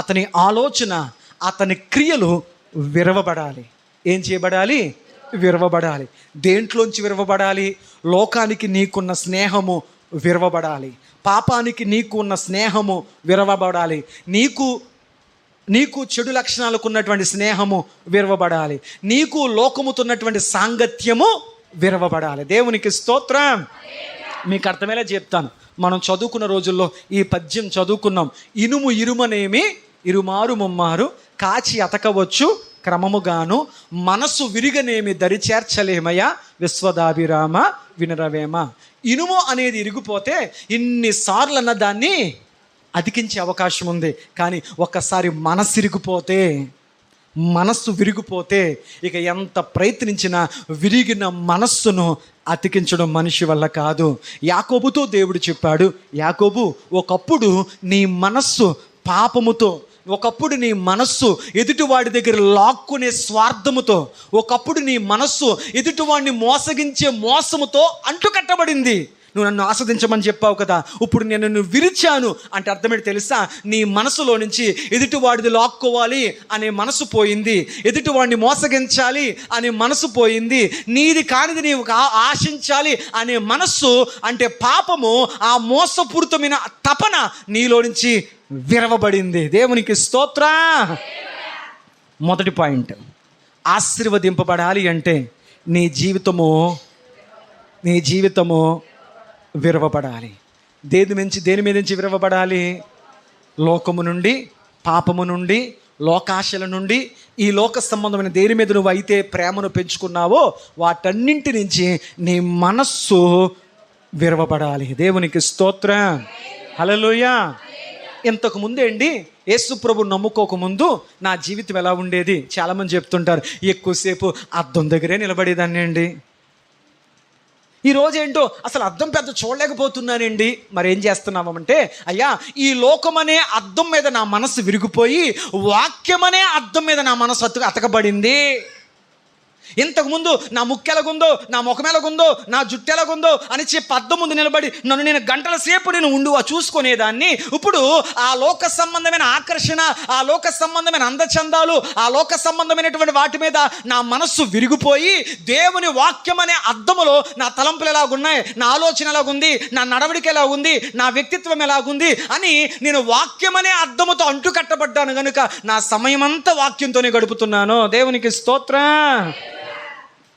అతని ఆలోచన, అతని క్రియలు విరవబడాలి. ఏం చేయబడాలి? విరవబడాలి. దేంట్లోంచి విరవబడాలి? లోకానికి నీకున్న స్నేహము విరవబడాలి. పాపానికి నీకు ఉన్న స్నేహము విరవబడాలి. నీకు చెడు లక్షణాలకు ఉన్నటువంటి స్నేహము విరవబడాలి. నీకు లోకముతున్నటువంటి సాంగత్యము విరవబడాలి. దేవునికి స్తోత్రం. మీకు అర్థమయ్యేలా చెప్తాను. మనం చదువుకున్న రోజుల్లో ఈ పద్యం చదువుకున్నాం. ఇనుము ఇరుమనేమి ఇరుమారు ముమ్మారు కాచి అతకవచ్చు క్రమముగాను, మనస్సు విరిగనేమి దరి చేర్చలేమయ్యా విశ్వదాభిరామ వినరవేమ. ఇనుము అనేది ఇరిగిపోతే ఇన్నిసార్లు అన్న దాన్ని అతికించే అవకాశం ఉంది. కానీ ఒక్కసారి మనస్సు విరిగిపోతే ఇక ఎంత ప్రయత్నించినా విరిగిన మనస్సును అతికించడం మనిషి వల్ల కాదు. యాకోబుతో దేవుడు చెప్పాడు, యాకోబు ఒకప్పుడు నీ మనస్సు పాపముతో, ఒకప్పుడు నీ మనస్సు ఎదుటివాడి దగ్గర లాక్కునే స్వార్థముతో, ఒకప్పుడు నీ మనస్సు ఎదుటివాడిని మోసగించే మోసముతో అంటుకట్టబడింది. నువ్వు నన్ను ఆస్వాదించమని చెప్పావు కదా, ఇప్పుడు నేను నిన్ను విరిచాను అంటే అర్థమేంటి తెలుసా? నీ మనసులో నుంచి ఎదుటివాడిది లాక్కోవాలి అనే మనసు పోయింది, ఎదుటివాడిని మోసగించాలి అనే మనసు పోయింది, నీది కానిది నీవు ఆశించాలి అనే మనస్సు అంటే పాపము, ఆ మోసపూరితమైన తపన నీలో నుంచి విరవబడింది. దేవునికి స్తోత్ర. మొదటి పాయింట్, ఆశీర్వదింపబడాలి అంటే నీ జీవితము విరవబడాలి. దేని మీద నుంచి విరవబడాలి? లోకము నుండి, పాపము నుండి, లోకాశల నుండి, ఈ లోక సంబంధమైన దేని మీద నువ్వు అయితే ప్రేమను పెంచుకున్నావో వాటన్నింటి నుంచి నీ మనస్సు విరవబడాలి. దేవునికి స్తోత్రం. హల్లెలూయా. ఇంతకు ముందే అండి యేసు ప్రభు నమ్ముకోకముందు నా జీవితం ఎలా ఉండేది? చాలామంది చెప్తుంటారు, ఎక్కువసేపు అద్దం దగ్గరే నిలబడేదాన్ని అండి. ఈరోజు ఏంటో అసలు అద్దం పెద్ద చూడలేకపోతున్నానండి. మరి ఏం చేస్తున్నామంటే, అయ్యా ఈ లోకమనే అద్దం మీద నా మనసు విరిగిపోయి వాక్యమనే అద్దం మీద నా మనసు అతకబడింది. ఇంతకుముందు నా ముక్కు ఎలాగుందో, నా ముఖం ఎలాగుందో, నా జుట్టు ఎలాగుందో అని చెప్పి అద్దం ముందు నిలబడి నేను గంటల సేపు చూసుకునేదాన్ని. ఇప్పుడు ఆ లోక సంబంధమైన ఆకర్షణ, ఆ లోక సంబంధమైన అందచందాలు, ఆ లోక సంబంధమైనటువంటి వాటి మీద నా మనస్సు విరిగిపోయి దేవుని వాక్యం అనే అద్దములో నా తలంపులు ఎలాగున్నాయి, నా ఆలోచన ఎలాగుంది, నా నడవడిక ఎలాగుంది, నా వ్యక్తిత్వం ఎలాగుంది అని నేను వాక్యం అనే అద్దముతో అంటుకట్టబడ్డాను కనుక నా సమయం అంతా వాక్యంతోనే గడుపుతున్నాను. దేవునికి స్తోత్రం.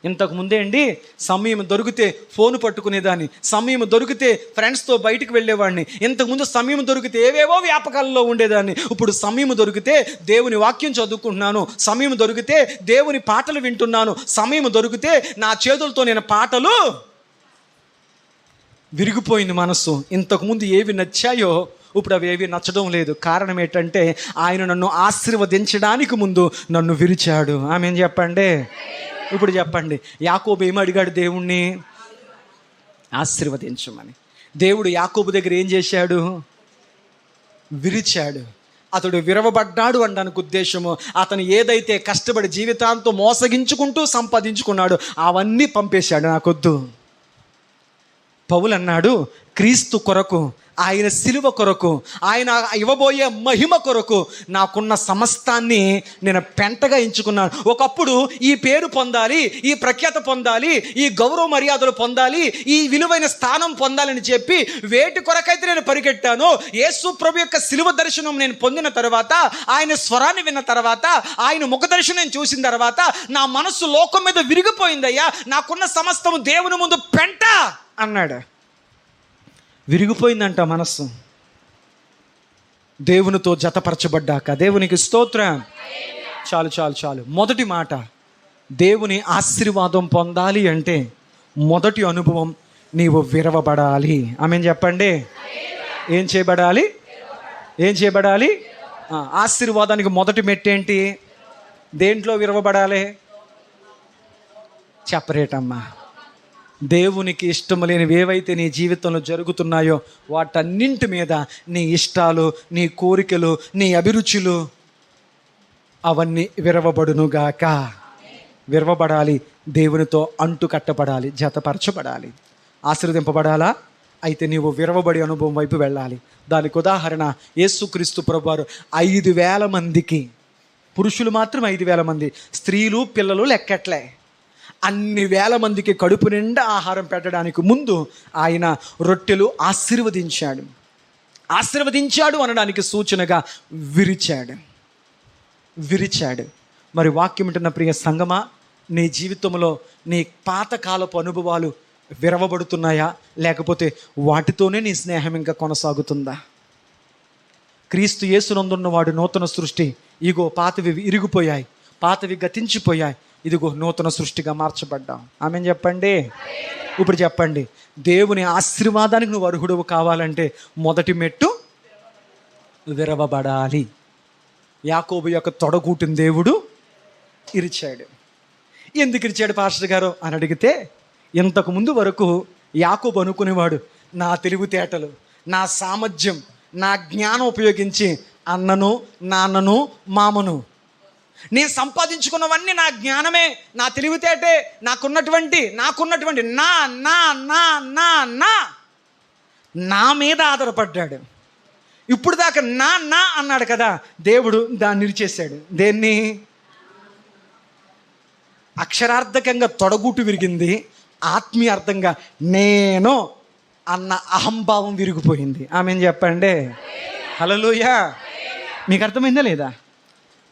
ఇంతకు ముందే అండి సమయం దొరికితే ఫోన్ పట్టుకునేదాన్ని, సమయం దొరికితే ఫ్రెండ్స్తో బయటికి వెళ్ళేవాడిని, ఇంతకుముందు సమయం దొరికితే ఏవేవో వ్యాపకాలలో ఉండేదాన్ని. ఇప్పుడు సమయం దొరికితే దేవుని వాక్యం చదువుకుంటున్నాను, సమయం దొరికితే దేవుని పాటలు వింటున్నాను, సమయం దొరికితే నా చేతులతో నేను పాటలు. విరిగిపోయింది మనస్సు. ఇంతకుముందు ఏవి నచ్చాయో ఇప్పుడు అవి ఏవి నచ్చడం లేదు. కారణం ఏంటంటే ఆయన నన్ను ఆశీర్వదించడానికి ముందు నన్ను విరిచాడు. ఆమె చెప్పండి. ఇప్పుడు చెప్పండి, యాకోబు ఏమి అడిగాడు దేవుణ్ణి? ఆశీర్వదించమని. దేవుడు యాకోబు దగ్గర ఏం చేశాడు? విరిచాడు. అతడు విరవబడ్డాడు అనడానికి ఉద్దేశము, అతను ఏదైతే కష్టపడి జీవితాంతో మోసగించుకుంటూ సంపాదించుకున్నాడు అవన్నీ పంపేశాడు. నాకొద్దు. పౌలు అన్నాడు, క్రీస్తు కొరకు, ఆయన శిలువ కొరకు, ఆయన ఇవ్వబోయే మహిమ కొరకు నాకున్న సమస్తాన్ని నేను పెంటగా ఎంచుకున్నాను. ఒకప్పుడు ఈ పేరు పొందాలి, ఈ ప్రఖ్యాత పొందాలి, ఈ గౌరవ మర్యాదలు పొందాలి, ఈ విలువైన స్థానం పొందాలని చెప్పి వేటి కొరకైతే నేను పరిగెట్టానో, యేసు ప్రభు యొక్క శిలువ దర్శనం నేను పొందిన తర్వాత, ఆయన స్వరాన్ని విన్న తర్వాత, ఆయన ముఖ దర్శనం చూసిన తర్వాత నా మనస్సు లోకం మీద విరిగిపోయిందయ్యా, నాకున్న సమస్తము దేవుని ముందు పెంట అన్నాడు. విరిగిపోయిందంట మనస్సు దేవునితో జతపరచబడ్డాక. దేవునికి స్తోత్రం. చాలు. మొదటి మాట, దేవుని ఆశీర్వాదం పొందాలి అంటే మొదటి అనుభవం నీవు విరవబడాలి. ఆమెన్ చెప్పండి. ఏం చేయబడాలి? ఆశీర్వాదానికి మొదటి మెట్టేంటి? దేంట్లో విరవబడాలి? చెప్పరేటమ్మా. దేవునికి ఇష్టం లేనివి ఏవైతే నీ జీవితంలో జరుగుతున్నాయో వాటన్నింటి మీద నీ ఇష్టాలు, నీ కోరికలు, నీ అభిరుచులు అవన్నీ విరవబడునుగాక. విరవబడాలి, దేవునితో అంటుకట్టబడాలి, జతపరచబడాలి. ఆశీర్వదింపబడాలా? అయితే నీవు విరవబడి అనుభవం వైపు వెళ్ళాలి. దానికి ఉదాహరణ యేసుక్రీస్తు ప్రభువారు 5,000 మందికి, పురుషులు మాత్రం 5,000 మంది, స్త్రీలు పిల్లలు లెక్కట్లే, అన్ని వేల మందికి కడుపు నిండా ఆహారం పెట్టడానికి ముందు ఆయన రొట్టెలు ఆశీర్వదించాడు అనడానికి సూచనగా విరిచాడు. మరి వాక్యం వింటున్న ప్రియ సంగమా, నీ జీవితంలో నీ పాతకాలపు అనుభవాలు విరవబడుతున్నాయా, లేకపోతే వాటితోనే నీ స్నేహం ఇంకా కొనసాగుతుందా? క్రీస్తు యేసునందున్న వాడు నూతన సృష్టి. ఇగో పాతవి ఇరిగిపోయాయి, పాతవి గతించిపోయాయి, ఇదిగో నూతన సృష్టిగా మార్చబడ్డాం. ఆమెన్ చెప్పండి. ఇప్పుడు చెప్పండి, దేవుని ఆశీర్వాదానికి నువ్వు అర్హుడవు కావాలంటే మొదటి మెట్టు విరవబడాలి. యాకోబు యొక్క తొడగూటిన దేవుడు ఇరిచాడు. ఎందుకు ఇరిచాడు పాస్టర్ గారు అని అడిగితే, ఇంతకుముందు వరకు యాకోబు అనుకునేవాడు, నా తెలివితేటలు, నా సామర్థ్యం, నా జ్ఞానం ఉపయోగించి అన్నను, నాన్నను, మామను, నేను సంపాదించుకున్నవన్నీ నా జ్ఞానమే, నా తెలివితేటే, నాకున్నటువంటి నా నా నా నా నా నా మీద ఆధారపడ్డాడు. ఇప్పుడు దాకా నా నా అన్నాడు కదా, దేవుడు దాన్ని నిలిచేశాడు. దేన్ని? అక్షరార్థకంగా తొడగూటు విరిగింది, ఆత్మీయార్థంగా నేను అన్న అహంభావం విరిగిపోయింది. ఆమెన్ చెప్పండి. హల్లెలూయా. మీకు అర్థమైందా లేదా?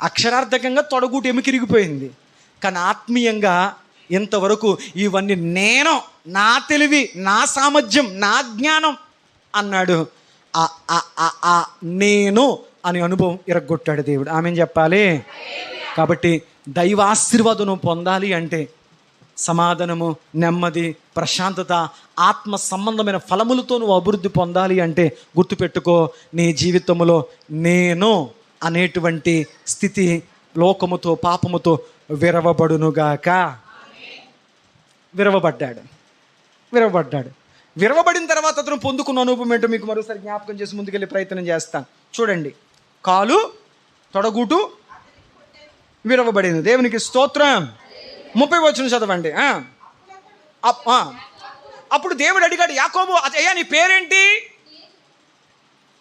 అక్షరార్థకంగా తొడగూటు ఎముక ఇరిగిపోయింది, కానీ ఆత్మీయంగా ఇంతవరకు ఇవన్నీ నేను, నా తెలివి, నా సామర్థ్యం, నా జ్ఞానం అన్నాడు. నేను అనే అనుభవం ఇరగొట్టాడు దేవుడు. ఆమెన్ చెప్పాలి. కాబట్టి దైవ ఆశీర్వాదం పొందాలి అంటే సమాధానము, నెమ్మది, ప్రశాంతత, ఆత్మ సంబంధమైన ఫలములతో నువ్వు అభివృద్ధి పొందాలి అంటే గుర్తుపెట్టుకో, నీ జీవితంలో నేను అనేటువంటి స్థితి లోకముతో, పాపముతో విరవబడునుగాక. విరవబడ్డాడు. విరవబడిన తర్వాత అతను పొందుకున్న అనుభవం ఏంటో మీకు మరోసారి జ్ఞాపకం చేసి ముందుకెళ్ళే ప్రయత్నం చేస్తాను. చూడండి, కాలు, తొడగూటు విరవబడింది. దేవునికి స్తోత్రం. 30 వచనం చదవండి. అప్పుడు దేవుడు అడిగాడు, యాకోబు, అయ్యా నీ పేరేంటి?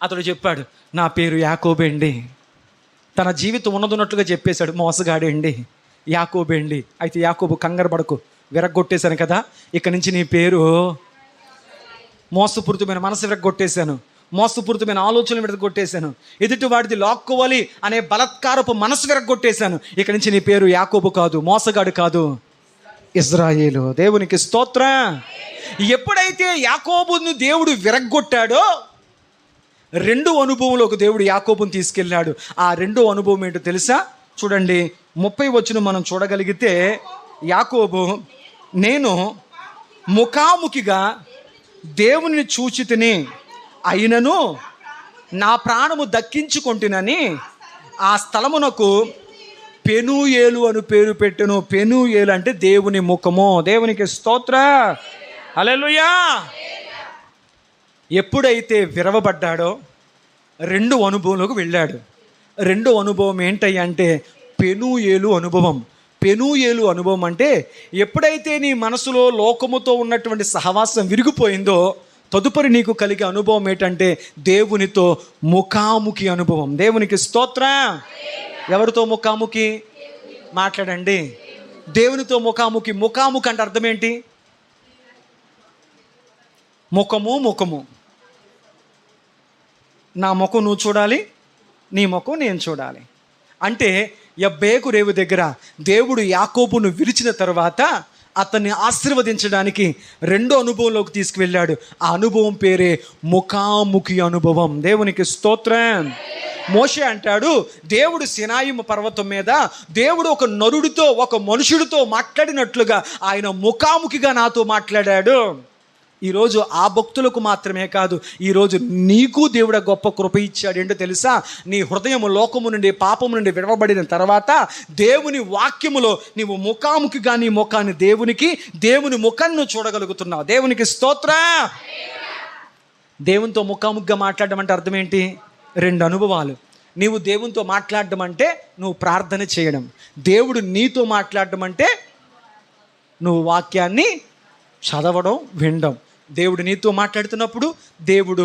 అతడు చెప్పాడు, నా పేరు యాకోబేండి. తన జీవితం ఉన్నదన్నట్లుగా చెప్పేశాడు. మోసగాడేండి, యాకోబేండి. అయితే యాకోబు, కంగారు పడకు, విరగొట్టేశాను కదా, ఇక నుంచి నీ పేరు మోసపూరితమైన మనసు విరగొట్టేశాను, మోసపూరితమైన ఆలోచనలు విరగొట్టేశాను, ఎదుటి వాడిది లాక్కోవాలి అనే బలత్కారపు మనసు విరగొట్టేశాను. ఇక నుంచి నీ పేరు యాకోబు కాదు, మోసగాడు కాదు, ఇజ్రాయేలు. దేవునికి స్తోత్రం. ఎప్పుడైతే యాకోబుని దేవుడు విరగొట్టాడో, రెండో అనుభవంలోకి దేవుడు యాకోబుని తీసుకెళ్ళాడు. ఆ రెండో అనుభవం ఏంటో తెలుసా? చూడండి, 30 వచనం మనం చూడగలిగితే, యాకోబు, నేను ముఖాముఖిగా దేవుని చూచితిని, అయినను నా ప్రాణము దక్కించుకొంటినని ఆ స్థలమునకు పెనూయేలు అని పేరు పెట్టెను. పెనూయేలు అంటే దేవుని ముఖము. దేవునికి స్తోత్ర. హల్లెలూయా. ఎప్పుడైతే విరవబడ్డాడో రెండో అనుభవంలోకి వెళ్ళాడు. రెండో అనుభవం ఏంటంటే పెనూయేలు అనుభవం. పెనూయేలు అనుభవం అంటే ఎప్పుడైతే నీ మనసులో లోకముతో ఉన్నటువంటి సహవాసం విరిగిపోయిందో, తదుపరి నీకు కలిగే అనుభవం ఏంటంటే దేవునితో ముఖాముఖి అనుభవం. దేవునికి స్తోత్రం. ఎవరితో ముఖాముఖి? మాట్లాడండి. దేవునితో ముఖాముఖి. ముఖాముఖి అంటే అర్థం ఏంటి? ముఖము. నా ముఖం నువ్వు చూడాలి, నీ ముఖం నేను చూడాలి. అంటే యబ్బేకు రేవు దగ్గర దేవుడు యాకోబును విరిచిన తర్వాత అతన్ని ఆశీర్వదించడానికి రెండో అనుభవంలోకి తీసుకువెళ్ళాడు. ఆ అనుభవం పేరే ముఖాముఖి అనుభవం. దేవునికి స్తోత్రం. మోషే అంటాడు, దేవుడు సినాయి పర్వతం మీద దేవుడు ఒక నరుడితో, ఒక మనుషుడితో మాట్లాడినట్లుగా ఆయన ముఖాముఖిగా నాతో మాట్లాడాడు. ఈరోజు ఆ భక్తులకు మాత్రమే కాదు, ఈరోజు నీకు దేవుడు గొప్ప కృప ఇచ్చాడు. ఏంటో తెలుసా? నీ హృదయము లోకము నుండి, పాపము నుండి విడవబడిన తర్వాత దేవుని వాక్యములో నీవు ముఖాముఖిగా నీ ముఖాన్ని దేవుని ముఖాన్ని నువ్వు చూడగలుగుతున్నావు. దేవునికి స్తోత్రం. దేవునితో ముఖాముఖిగా మాట్లాడడం అంటే అర్థం ఏంటి? రెండు అనుభవాలు. నీవు దేవునితో మాట్లాడడం అంటే నువ్వు ప్రార్థన చేయడం, దేవుడు నీతో మాట్లాడడం అంటే నువ్వు వాక్యాన్ని చదవడం, వినడం. దేవుడు నీతో మాట్లాడుతున్నప్పుడు దేవుడు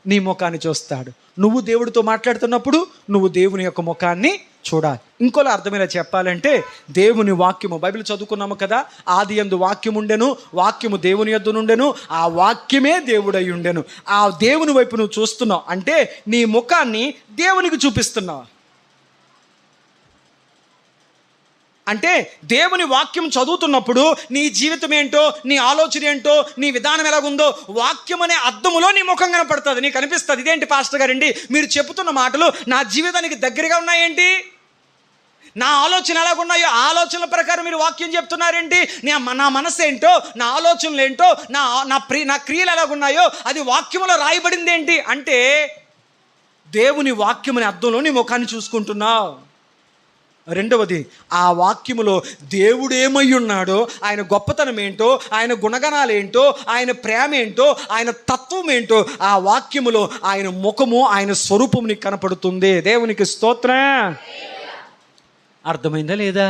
నీ ముఖాన్ని చూస్తాడు. నువ్వు దేవుడితో మాట్లాడుతున్నప్పుడు నువ్వు దేవుని యొక్క ముఖాన్ని చూడాలి. ఇంకోలా అర్థమేలా చెప్పాలంటే, దేవుని వాక్యము, బైబిల్ చదువుకున్నాము కదా, ఆది యందు వాక్యం ఉండెను, వాక్యము దేవుని యొద్ద నుండెను, ఆ వాక్యమే దేవుడై ఉండెను. ఆ దేవుని వైపు నువ్వు చూస్తున్నావు అంటే నీ ముఖాన్ని దేవునికి చూపిస్తున్నావు. అంటే దేవుని వాక్యం చదువుతున్నప్పుడు నీ జీవితం ఏంటో, నీ ఆలోచన ఏంటో, నీ విధానం ఎలాగుందో వాక్యం అనే అద్దములో నీ ముఖం కనపడుతుంది, నీకు అనిపిస్తుంది ఇదేంటి పాస్టర్ గారండి మీరు చెబుతున్న మాటలు నా జీవితానికి దగ్గరగా ఉన్నాయేంటి, నా ఆలోచన ఎలాగున్నాయో ఆలోచనల ప్రకారం మీరు వాక్యం చెప్తున్నారేంటి, నా మనసు ఏంటో, నా ఆలోచనలు ఏంటో, నా క్రియలు ఎలాగున్నాయో అది వాక్యంలో రాయబడింది ఏంటి అంటే దేవుని వాక్యం అనే అద్దంలో నీ ముఖాన్ని చూసుకుంటున్నావు. రెండవది, ఆ వాక్యములో దేవుడు ఏమై ఉన్నాడో, ఆయన గొప్పతనం ఏంటో, ఆయన గుణగణాలు ఏంటో, ఆయన ప్రేమ ఏంటో, ఆయన తత్వం ఏంటో ఆ వాక్యములో ఆయన ముఖము, ఆయన స్వరూపం నీకు కనపడుతుంది. దేవునికి స్తోత్రం. అర్థమైందా లేదా?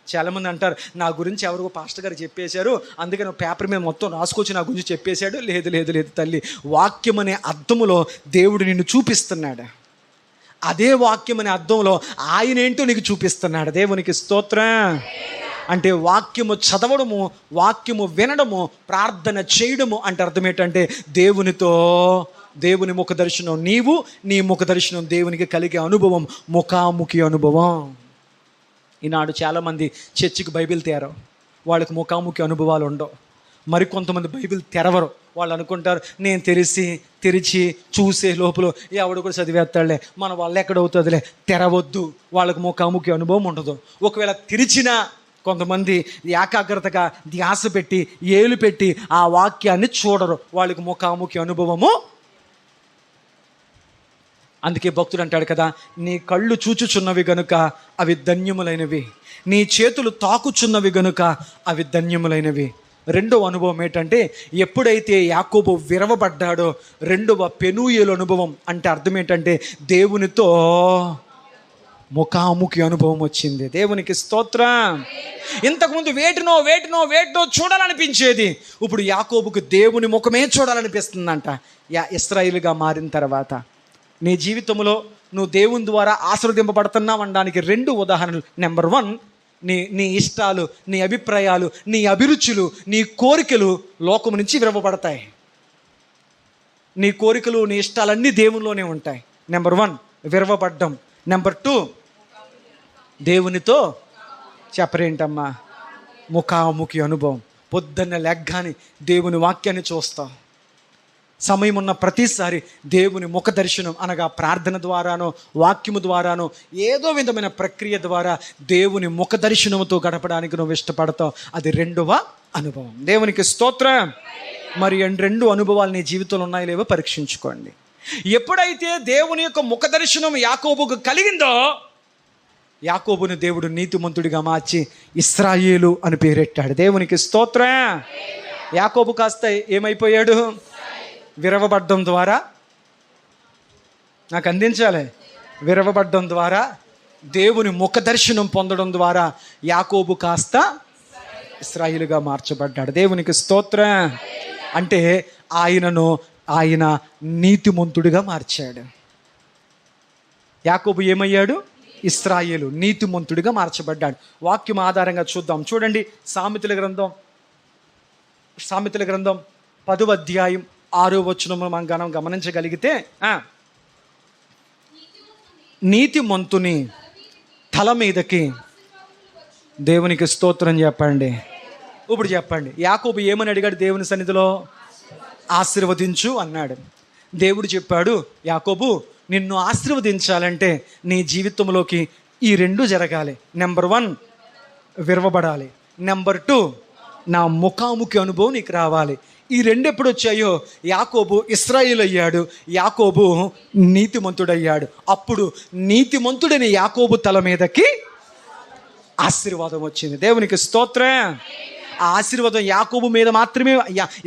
చాలామంది అంటారు నా గురించి ఎవరికో పాస్టర్ గారు చెప్పేశారు, అందుకని పేపర్ మీద మొత్తం రాసుకొచ్చి నా గురించి చెప్పేశాడు. లేదు లేదు లేదు తల్లి, వాక్యం అనే అద్దములో దేవుడు నిన్ను చూపిస్తున్నాడు. అదే వాక్యం అనే అర్థంలో ఆయన ఏంటో నీకు చూపిస్తున్నాడు. దేవునికి స్తోత్రం. అంటే వాక్యము చదవడము, వాక్యము వినడము, ప్రార్థన చేయడము అంటే అర్థం ఏంటంటే దేవుని ముఖ దర్శనం, నీవు నీ ముఖ దర్శనం దేవునికి కలిగే అనుభవం, ముఖాముఖి అనుభవం. ఈనాడు చాలామంది చర్చికి బైబిల్ తేరవు, వాళ్ళకి ముఖాముఖి అనుభవాలు ఉండవు. మరికొంతమంది బైబిల్ తెరవరు, వాళ్ళు అనుకుంటారు నేను తెరిచి చూసే లోపల ఎవడు కూడా చదివేస్తాడులే, మన వాళ్ళు ఎక్కడవుతుందిలే, తెరవద్దు. వాళ్ళకి ముఖాముఖి అనుభవం ఉండదు. ఒకవేళ తెరిచినా కొంతమంది ఏకాగ్రతగా ధ్యాస పెట్టి ఏలు పెట్టి ఆ వాక్యాన్ని చూడరు, వాళ్ళకి ముఖాముఖి అనుభవము. అందుకే భక్తుడు అంటాడు కదా, నీ కళ్ళు చూచుచున్నవి గనుక అవి ధన్యములైనవి, నీ చేతులు తాకుచున్నవి గనుక అవి ధన్యములైనవి. రెండవ అనుభవం ఏంటంటే ఎప్పుడైతే యాకోబు విరవబడ్డాడో రెండవ పెనూయేలు అనుభవం అంటే అర్థం ఏంటంటే దేవునితో ముఖాముఖి అనుభవం వచ్చింది. దేవునికి స్తోత్రం. ఇంతకుముందు వేటినో చూడాలనిపించేది, ఇప్పుడు యాకోబుకు దేవుని ముఖమే చూడాలనిపిస్తుందంట. ఇశ్రాయేలుగా మారిన తర్వాత నీ జీవితంలో నువ్వు దేవుని ద్వారా ఆశీర్వదింపబడుతున్నావు అనడానికి రెండు ఉదాహరణలు. నెంబర్ 1, నీ ఇష్టాలు, నీ అభిప్రాయాలు, నీ అభిరుచులు, నీ కోరికలు లోకం నుంచి విరవబడతాయి. నీ కోరికలు, నీ ఇష్టాలన్నీ దేవునిలోనే ఉంటాయి. నెంబర్ 1 విరవబడ్డం. నెంబర్ 2 దేవునితో చెప్పరేంటమ్మా ముఖాముఖి అనుభవం. పొద్దున్న లెగ్గాని దేవుని వాక్యాన్ని చూస్తావు, సమయం ఉన్న ప్రతిసారి దేవుని ముఖ దర్శనం అనగా ప్రార్థన ద్వారానో వాక్యము ద్వారానో ఏదో విధమైన ప్రక్రియ ద్వారా దేవుని ముఖ దర్శనంతో గడపడానికి నువ్వు ఇష్టపడతావు. అది రెండవ అనుభవం. దేవునికి స్తోత్రం. మరి రెండు అనుభవాలు నీ జీవితంలో ఉన్నాయో లేవో పరీక్షించుకోండి. ఎప్పుడైతే దేవుని యొక్క ముఖ దర్శనం యాకోబుకు కలిగిందో యాకోబుని దేవుడు నీతిమంతుడిగా మార్చి ఇశ్రాయేలు అని పేరెట్టాడు. దేవునికి స్తోత్రం. యాకోబు కాస్త ఏమైపోయాడు? విరవబడ్డం ద్వారా, నాకు అందించాలి, విరవబడ్డం ద్వారా దేవుని ముఖ దర్శనం పొందడం ద్వారా యాకోబు కాస్త ఇశ్రాయేలుగా మార్చబడ్డాడు. దేవునికి స్తోత్రం. అంటే ఆయన నీతిమంతుడిగా మార్చాడు. యాకోబు ఏమయ్యాడు? ఇశ్రాయేలు నీతిమంతుడిగా మార్చబడ్డాడు. వాక్యం ఆధారంగా చూద్దాం. చూడండి, సామెతల గ్రంథం 10వ అధ్యాయం 6వ వచనము మనం గమనించగలిగితే, నీతిమంతుని తల మీదకి దేవునికి స్తోత్రం చెప్పండి. ఇప్పుడు చెప్పండి, యాకోబు ఏమని అడిగాడు దేవుని సన్నిధిలో? ఆశీర్వదించు అన్నాడు. దేవుడు చెప్పాడు, యాకోబు నిన్ను ఆశీర్వదించాలంటే నీ జీవితంలోకి ఈ రెండు జరగాలి. నెంబర్ 1 విరవబడాలి. నెంబర్ 2 నా ముఖాముఖి అనుభవం నీకు రావాలి. ఈ రెండు ఎప్పుడు వచ్చాయో యాకోబు ఇశ్రాయేలు అయ్యాడు, యాకోబు నీతిమంతుడయ్యాడు. అప్పుడు నీతిమంతుడని యాకోబు తల మీదకి ఆశీర్వాదం వచ్చింది. దేవునికి స్తోత్రం. ఆ ఆశీర్వాదం యాకోబు మీద మాత్రమే,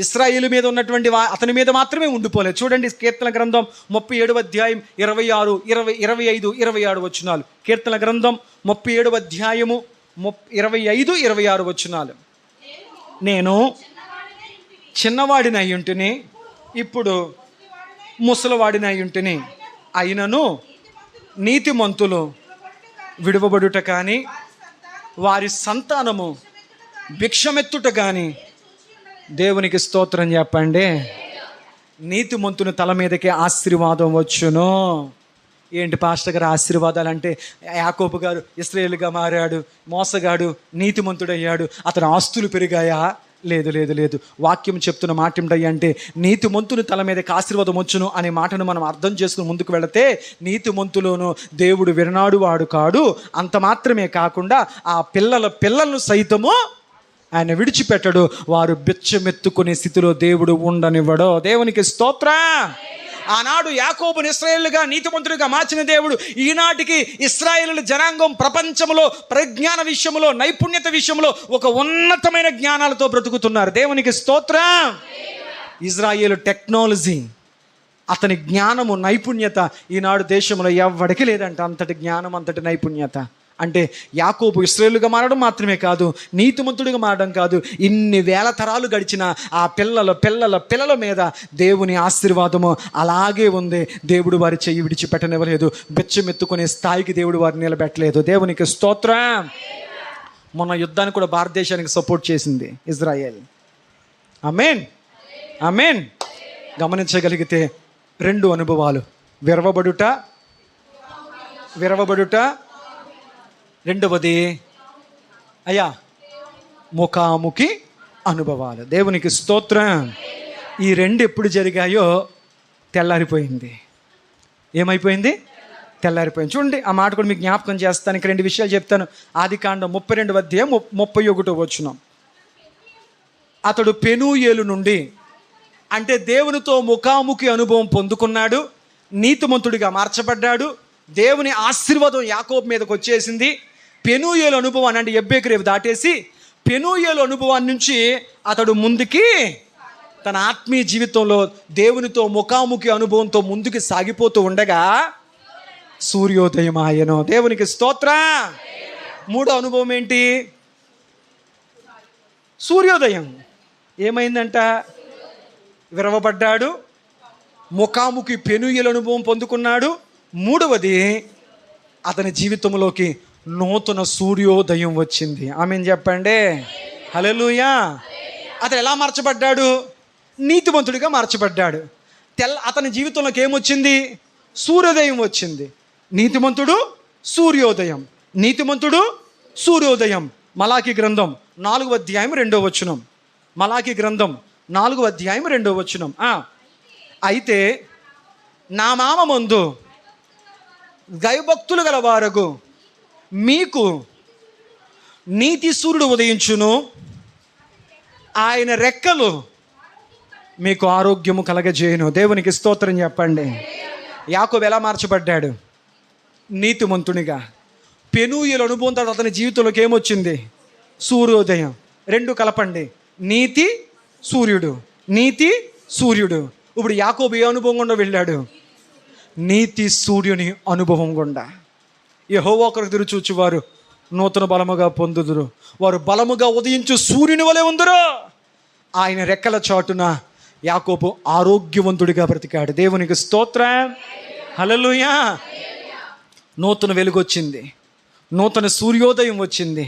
ఇశ్రాయేలు మీద ఉన్నటువంటి అతని మీద మాత్రమే ఉండిపోలేదు. చూడండి, కీర్తన గ్రంథం 37వ అధ్యాయం 26, 25, 26 వచనాలు. కీర్తన గ్రంథం 37వ అధ్యాయము 25, 26 వచనాలు. నేను చిన్నవాడిని అయ్యుంటిని, ఇప్పుడు ముసలివాడిని అయ్యుంటిని, అయినను నీతిమంతులు విడువబడుట కానీ వారి సంతానము భిక్షమెత్తుట కానీ. దేవునికి స్తోత్రం చెప్పండి. నీతిమంతుని తల మీదకే ఆశీర్వాదం వచ్చును. ఏంటి పాస్టర్ గారు ఆశీర్వాదాలు అంటే, యాకోబు గారు ఇశ్రాయేలుగా మారాడు, మోసగాడు నీతిమంతుడయ్యాడు, అతని ఆస్తులు పెరిగాయా? లేదు లేదు లేదు. వాక్యం చెప్తున్న మాట ఏమిటయ్యా అంటే, నీతిమంతుని తల మీదకి ఆశీర్వాదం వచ్చును అనే మాటను మనం అర్థం చేసుకుని ముందుకు వెళితే, నీతిమంతులోను దేవుడు విననాడు వాడు కాడు. అంత మాత్రమే కాకుండా ఆ పిల్లలను సైతము ఆయన విడిచిపెట్టడు. వారు బిచ్చమెత్తుకునే స్థితిలో దేవుడు ఉండనివ్వడు. దేవునికి స్తోత్రం. ఆనాడు యాకోబుని ఇశ్రాయేలుగా నీతిమంతుడిగా మార్చిన దేవుడు ఈనాటికి ఇశ్రాయేలు జనాంగం ప్రపంచంలో ప్రజ్ఞాన విషయంలో, నైపుణ్యత విషయంలో ఒక ఉన్నతమైన జ్ఞానాలతో బ్రతుకుతున్నారు. దేవునికి స్తోత్రం. ఇజ్రాయేలు టెక్నాలజీ, అతని జ్ఞానము, నైపుణ్యత ఈనాడు దేశంలో ఎవ్వడికి లేదంట. అంతటి జ్ఞానం, అంతటి నైపుణ్యత. అంటే యాకోబు ఇశ్రాయేలుగా మారడం మాత్రమే కాదు, నీతిమంతుడిగా మారడం కాదు, ఇన్ని వేల తరాలు గడిచిన ఆ పిల్లల మీద దేవుని ఆశీర్వాదము అలాగే ఉంది. దేవుడు వారి చెయ్యి విడిచిపెట్టనివ్వలేదు. బిచ్చమెత్తుకునే స్థాయికి దేవుడు వారిని నిలబెట్టలేదు. దేవునికి స్తోత్రం. మొన్న యుద్ధానికి కూడా భారతదేశానికి సపోర్ట్ చేసింది ఇజ్రాయెల్. ఆమేన్, ఆమేన్. గమనించగలిగితే 2 అనుభవాలు, విరవబడుట, రెండవది ముఖాముఖి అనుభవాలు. దేవునికి స్తోత్రం. ఈ 2 ఎప్పుడు జరిగాయో తెల్లారిపోయింది. ఏమైపోయింది? తెల్లారిపోయింది. చూడండి, ఆ మాట కూడా మీకు జ్ఞాపకం చేస్తాను. ఇంక 2 విషయాలు చెప్తాను. ఆదికాండం 32వ అధ్యాయం 31వ వచనం. అతడు పెనూయేలు నుండి, అంటే దేవునితో ముఖాముఖి అనుభవం పొందుకున్నాడు, నీతిమంతుడిగా మార్చబడ్డాడు, దేవుని ఆశీర్వాదం యాకోబు మీదకి వచ్చేసింది. పెనూయేలు అనుభవాన్ని, అంటే ఎబ్బేకు దాటేసి పెనూయేలు అనుభవాన్ని నుంచి అతడు ముందుకి తన ఆత్మీయ జీవితంలో దేవునితో ముఖాముఖి అనుభవంతో ముందుకు సాగిపోతూ ఉండగా సూర్యోదయం ఆయనో. దేవునికి స్తోత్రం. 3వ అనుభవం ఏంటి? సూర్యోదయం. ఏమైందంట? విరవబడ్డాడు, ముఖాముఖి పెనూయేలు అనుభవం పొందుకున్నాడు. 3వది, అతని జీవితంలోకి నూతన సూర్యోదయం వచ్చింది. ఆమేన్ చెప్పండి. హల్లెలూయా. అతను ఎలా మార్చబడ్డాడు? నీతిమంతుడిగా మార్చబడ్డాడు. అతని జీవితంలోకి ఏమొచ్చింది? సూర్యోదయం వచ్చింది. నీతిమంతుడు సూర్యోదయం, నీతిమంతుడు సూర్యోదయం. మలాకి గ్రంథం 4వ అధ్యాయం 2వ వచనం. మలాకి గ్రంథం 4వ అధ్యాయం 2వ వచనం. అయితే నా నామమందు దైవభక్తులు గలవారగు మీకు నీతి సూర్యుడు ఉదయించును, ఆయన రెక్కలు మీకు ఆరోగ్యము కలగజేయును. దేవునికి స్తోత్రం చెప్పండి. యాకోబు ఎలా మార్చబడ్డాడు? నీతిమంతునిగా. పెనూయేలు అనుభవం తర్వాత అతని జీవితంలోకి ఏమొచ్చింది? సూర్యోదయం. 2 కలపండి. నీతి సూర్యుడు, నీతి సూర్యుడు. ఇప్పుడు యాకోబు ఏ అనుభవం గుండా వెళ్ళాడు? నీతి సూర్యుని అనుభవం గుండా. యెహోవా కొరకు ఎదురు చూచువారు నూతన బలముగా పొందుదురు, వారు బలముగా ఉదయించు సూర్యుని వలె ఉందురు. ఆయన రెక్కల చాటున యాకోబు ఆరోగ్యవంతుడిగా బ్రతికాడు. దేవునికి స్తోత్రం. హల్లెలూయా. నూతన వెలుగు వచ్చింది, నూతన సూర్యోదయం వచ్చింది.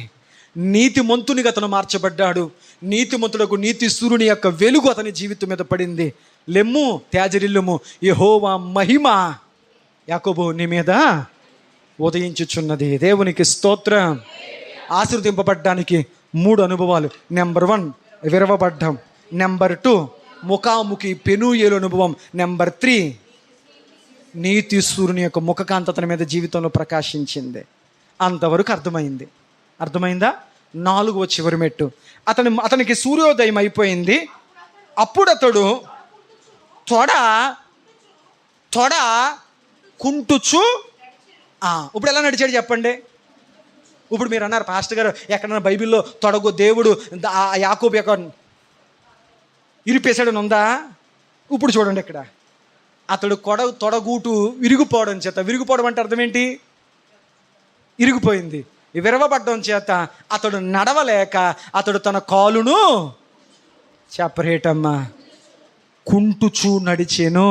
నీతిమంతునిగా అతను మార్చబడ్డాడు. నీతిమంతుడకు నీతి సూర్యుని యొక్క వెలుగు అతని జీవితం మీద పడింది. లెమ్ము, త్యాజరిల్లుము, యెహోవా మహిమ యాకోబు నీ మీద ఉదయించుచున్నది. దేవునికి స్తోత్రం. ఆశీర్వదింపబడ్డానికి 3 అనుభవాలు. నెంబర్ 1 విరవబడ్డం, నెంబర్ 2 ముఖాముఖి పెనూయేలు అనుభవం, నెంబర్ 3 నీతి సూర్యుని యొక్క ముఖకాంతి అతని మీద జీవితంలో ప్రకాశించింది. అంతవరకు అర్థమైందా? 4వ చివరి మెట్టు. అతనికి సూర్యోదయం అయిపోయింది. అప్పుడు అతడు తొడ కుంటుచు. ఇప్పుడు ఎలా నడిచాడు చెప్పండి? ఇప్పుడు మీరు అన్నారు, పాస్టర్ గారు ఎక్కడన్నా బైబిల్లో తొడగు దేవుడు యాకోబు యొక్క ఇరిపేశాడని ఉందా? ఇప్పుడు చూడండి, ఇక్కడ అతడు తొడగూటు విరిగిపోవడం చేత, విరిగిపోవడం అంటే అర్థం ఏంటి? ఇరిగిపోయింది. విరవబడ్డం చేత అతడు నడవలేక అతడు తన కాలును చెప్పరేటమ్మా కుంటుచూ నడిచాను.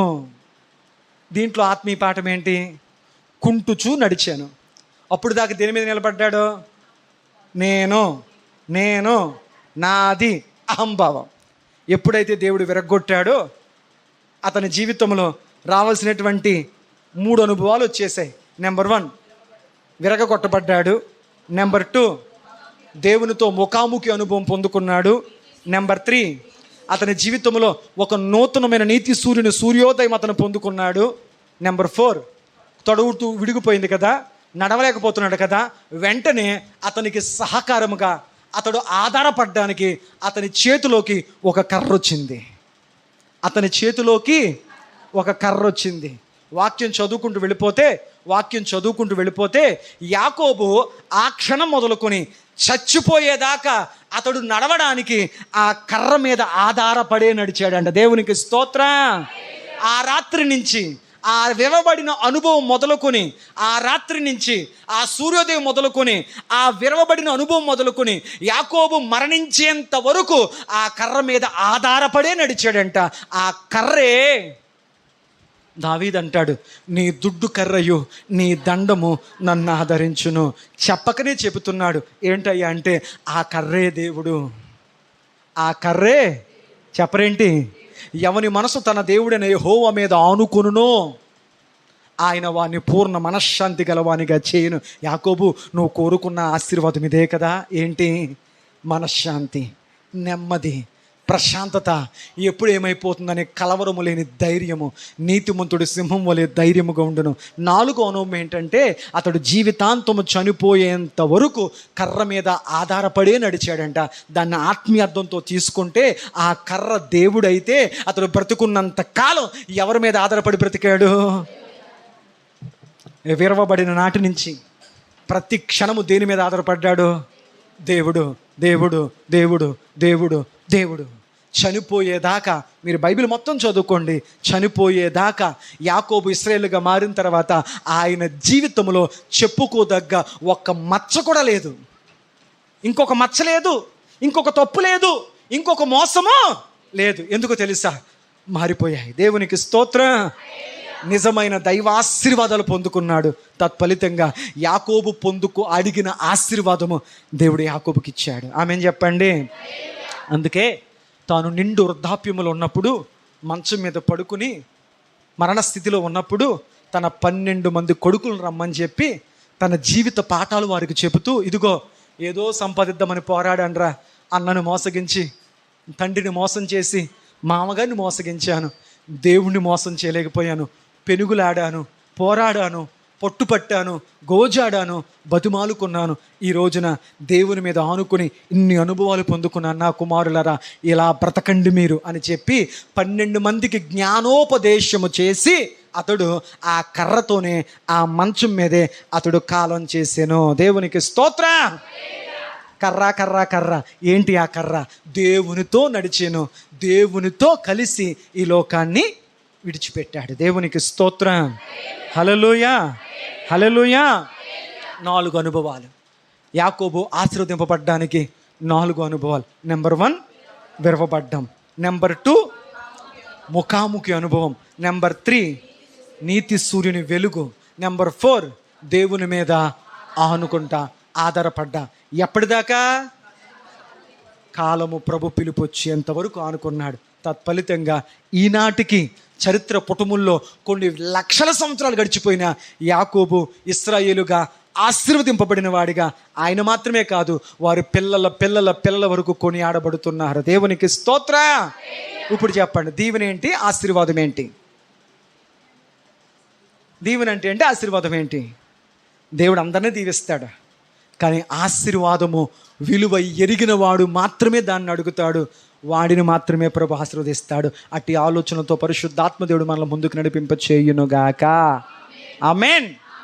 దీంట్లో ఆత్మీయ పాఠం ఏంటి? కుంటుచూ నడిచాను. అప్పుడు దాకా దేని మీద నిలబడ్డాడు? నేను నాది అహంభావం. ఎప్పుడైతే దేవుడు విరగ్గొట్టాడో అతని జీవితంలో రావాల్సినటువంటి 3 అనుభవాలు వచ్చేసాయి. నెంబర్ 1 విరగగొట్టబడ్డాడు. నెంబర్ 2 దేవునితో ముఖాముఖి అనుభవం పొందుకున్నాడు. నెంబర్ 3 అతని జీవితంలో ఒక నూతనమైన నీతి సూర్యోదయం అతను పొందుకున్నాడు. నెంబర్ 4 తొడవుతూ విడిగిపోయింది కదా, నడవలేకపోతున్నాడు కదా, వెంటనే అతనికి సహకారముగా అతడు ఆధారపడడానికి అతని చేతిలోకి ఒక కర్ర వచ్చింది. అతని చేతిలోకి ఒక కర్ర వచ్చింది. వాక్యం చదువుకుంటూ వెళ్ళిపోతే యాకోబు ఆ క్షణం మొదలుకొని చచ్చిపోయేదాకా అతడు నడవడానికి ఆ కర్ర మీద ఆధారపడే నడిచాడంట. దేవునికి స్తోత్రం. ఆ రాత్రి నుంచి ఆ విరవబడిన అనుభవం మొదలుకొని, ఆ రాత్రి నుంచి ఆ సూర్యోదయం మొదలుకొని, ఆ విరవబడిన అనుభవం మొదలుకొని యాకోబు మరణించేంత వరకు ఆ కర్ర మీద ఆధారపడే నడిచాడంట. ఆ కర్రే దావీదు అంటాడు, నీ దుడ్డు కర్రయు నీ దండము నన్ను ఆదరించును. చెప్పకనే చెబుతున్నాడు. ఏంటయ్యా అంటే ఆ కర్రే దేవుడు. ఆ కర్రే చెప్పరేంటి? ఎవని మనసు తన దేవుడైన యెహోవా మీద ఆనుకొనునో ఆయన వాని పూర్ణ మనశ్శాంతి గలవానిగా చేయును. యాకోబు, నువ్వు కోరుకున్న ఆశీర్వాదం ఇదే కదా. ఏంటి? మనశ్శాంతి, నెమ్మది, ప్రశాంతత. ఎప్పుడు ఏమైపోతుందనే కలవరము లేని ధైర్యము. నీతిమంతుడు సింహం వలె ధైర్యముగా ఉండును. 4వ అనుభవం ఏంటంటే అతడు జీవితాంతము చనిపోయేంత వరకు కర్ర మీద ఆధారపడే నడిచాడంట. దాన్ని ఆత్మీయార్థంతో తీసుకుంటే ఆ కర్ర దేవుడైతే అతడు బ్రతుకున్నంత కాలం ఎవరి మీద ఆధారపడి బ్రతికాడు? విరవబడిన నాటి నుంచి ప్రతి క్షణము దేని మీద ఆధారపడ్డాడు? దేవుడు, దేవుడు, దేవుడు, దేవుడు, దేవుడు. చనిపోయేదాకా మీరు బైబిల్ మొత్తం చదువుకోండి. చనిపోయేదాకా యాకోబు ఇశ్రాయేలుగా మారిన తర్వాత ఆయన జీవితంలో చెప్పుకోదగ్గ ఒక్క మచ్చ కూడా లేదు. ఇంకొక మచ్చ లేదు, ఇంకొక తప్పు లేదు, ఇంకొక మోసము లేదు. ఎందుకో తెలుసా? మారిపోయాయి. దేవునికి స్తోత్రం. నిజమైన దైవాశీర్వాదాలు పొందుకున్నాడు. తత్ఫలితంగా యాకోబు అడిగిన ఆశీర్వాదము దేవుడు యాకోబుకి ఇచ్చాడు. ఆమెన్ చెప్పండి. అందుకే తాను నిండు వృద్ధాప్యములో ఉన్నప్పుడు, మంచం మీద పడుకుని మరణస్థితిలో ఉన్నప్పుడు తన 12 మంది కొడుకులను రమ్మని చెప్పి తన జీవిత పాఠాలు వారికి చెబుతూ, ఇదిగో ఏదో సంపాదిద్దామని పోరాడానురా, అన్నను మోసగించి, తండ్రిని మోసం చేసి, మామగారిని మోసగించాను, దేవుణ్ణి మోసం చేయలేకపోయాను, పెనుగులాడాను, పోరాడాను, పట్టుపట్టాను, గోజాడాను, బతిమాలుకున్నాను. ఈ రోజున దేవుని మీద ఆనుకుని ఇన్ని అనుభవాలు పొందుకున్నాను. నా కుమారులరా, ఇలా బ్రతకండి మీరు అని చెప్పి 12 మందికి జ్ఞానోపదేశము చేసి అతడు ఆ కర్రతోనే ఆ మంచం మీదే అతడు కాలం చేసాను. దేవునికి స్తోత్రం. కర్ర కర్ర కర్ర. ఏంటి ఆ కర్ర? దేవునితో నడిచాను, దేవునితో కలిసి ఈ లోకాన్ని విడిచిపెట్టాడు. దేవునికి స్తోత్రం. హల్లెలూయా, హల్లెలూయా. 4 అనుభవాలు. యాకోబు ఆశీర్వదింపబడ్డానికి 4 అనుభవాలు. నెంబర్ 1 విరవబడ్డం. నెంబర్ 2 ముఖాముఖి అనుభవం. నెంబర్ 3 నీతి సూర్యుని వెలుగు. నెంబర్ 4 దేవుని మీద ఆనుకుంటా, ఆధారపడ్డా. ఎప్పటిదాకా? కాలము ప్రభు పిలుపు వచ్చేంతవరకు ఆనుకున్నాడు. తత్ఫలితంగా ఈనాటికి చరిత్ర పుటముల్లో కొన్ని లక్షల సంవత్సరాలు గడిచిపోయిన యాకోబు ఇశ్రాయేలుగా ఆశీర్వదింపబడిన వాడిగా ఆయన మాత్రమే కాదు, వారి పిల్లల పిల్లల పిల్లల వరకు కొనియాడబడుతున్నారు. దేవునికి స్తోత్ర. ఇప్పుడు చెప్పండి, దీవెన ఏంటి, ఆశీర్వాదం ఏంటి? దీవెన అంటే ఏంటి, ఆశీర్వాదం ఏంటి? దేవుడు అందరినీ దీవిస్తాడు, కానీ ఆశీర్వాదము విలువ ఎరిగిన వాడు మాత్రమే దాన్ని అడుగుతాడు, వాడిని మాత్రమే ప్రభు ఆశీర్వదిస్తాడు. అట్టి ఆలోచనతో పరిశుద్ధాత్మ దేవుడు మనల్ని ముందుకు నడిపింప చేయునుగాక. ఆమేన్.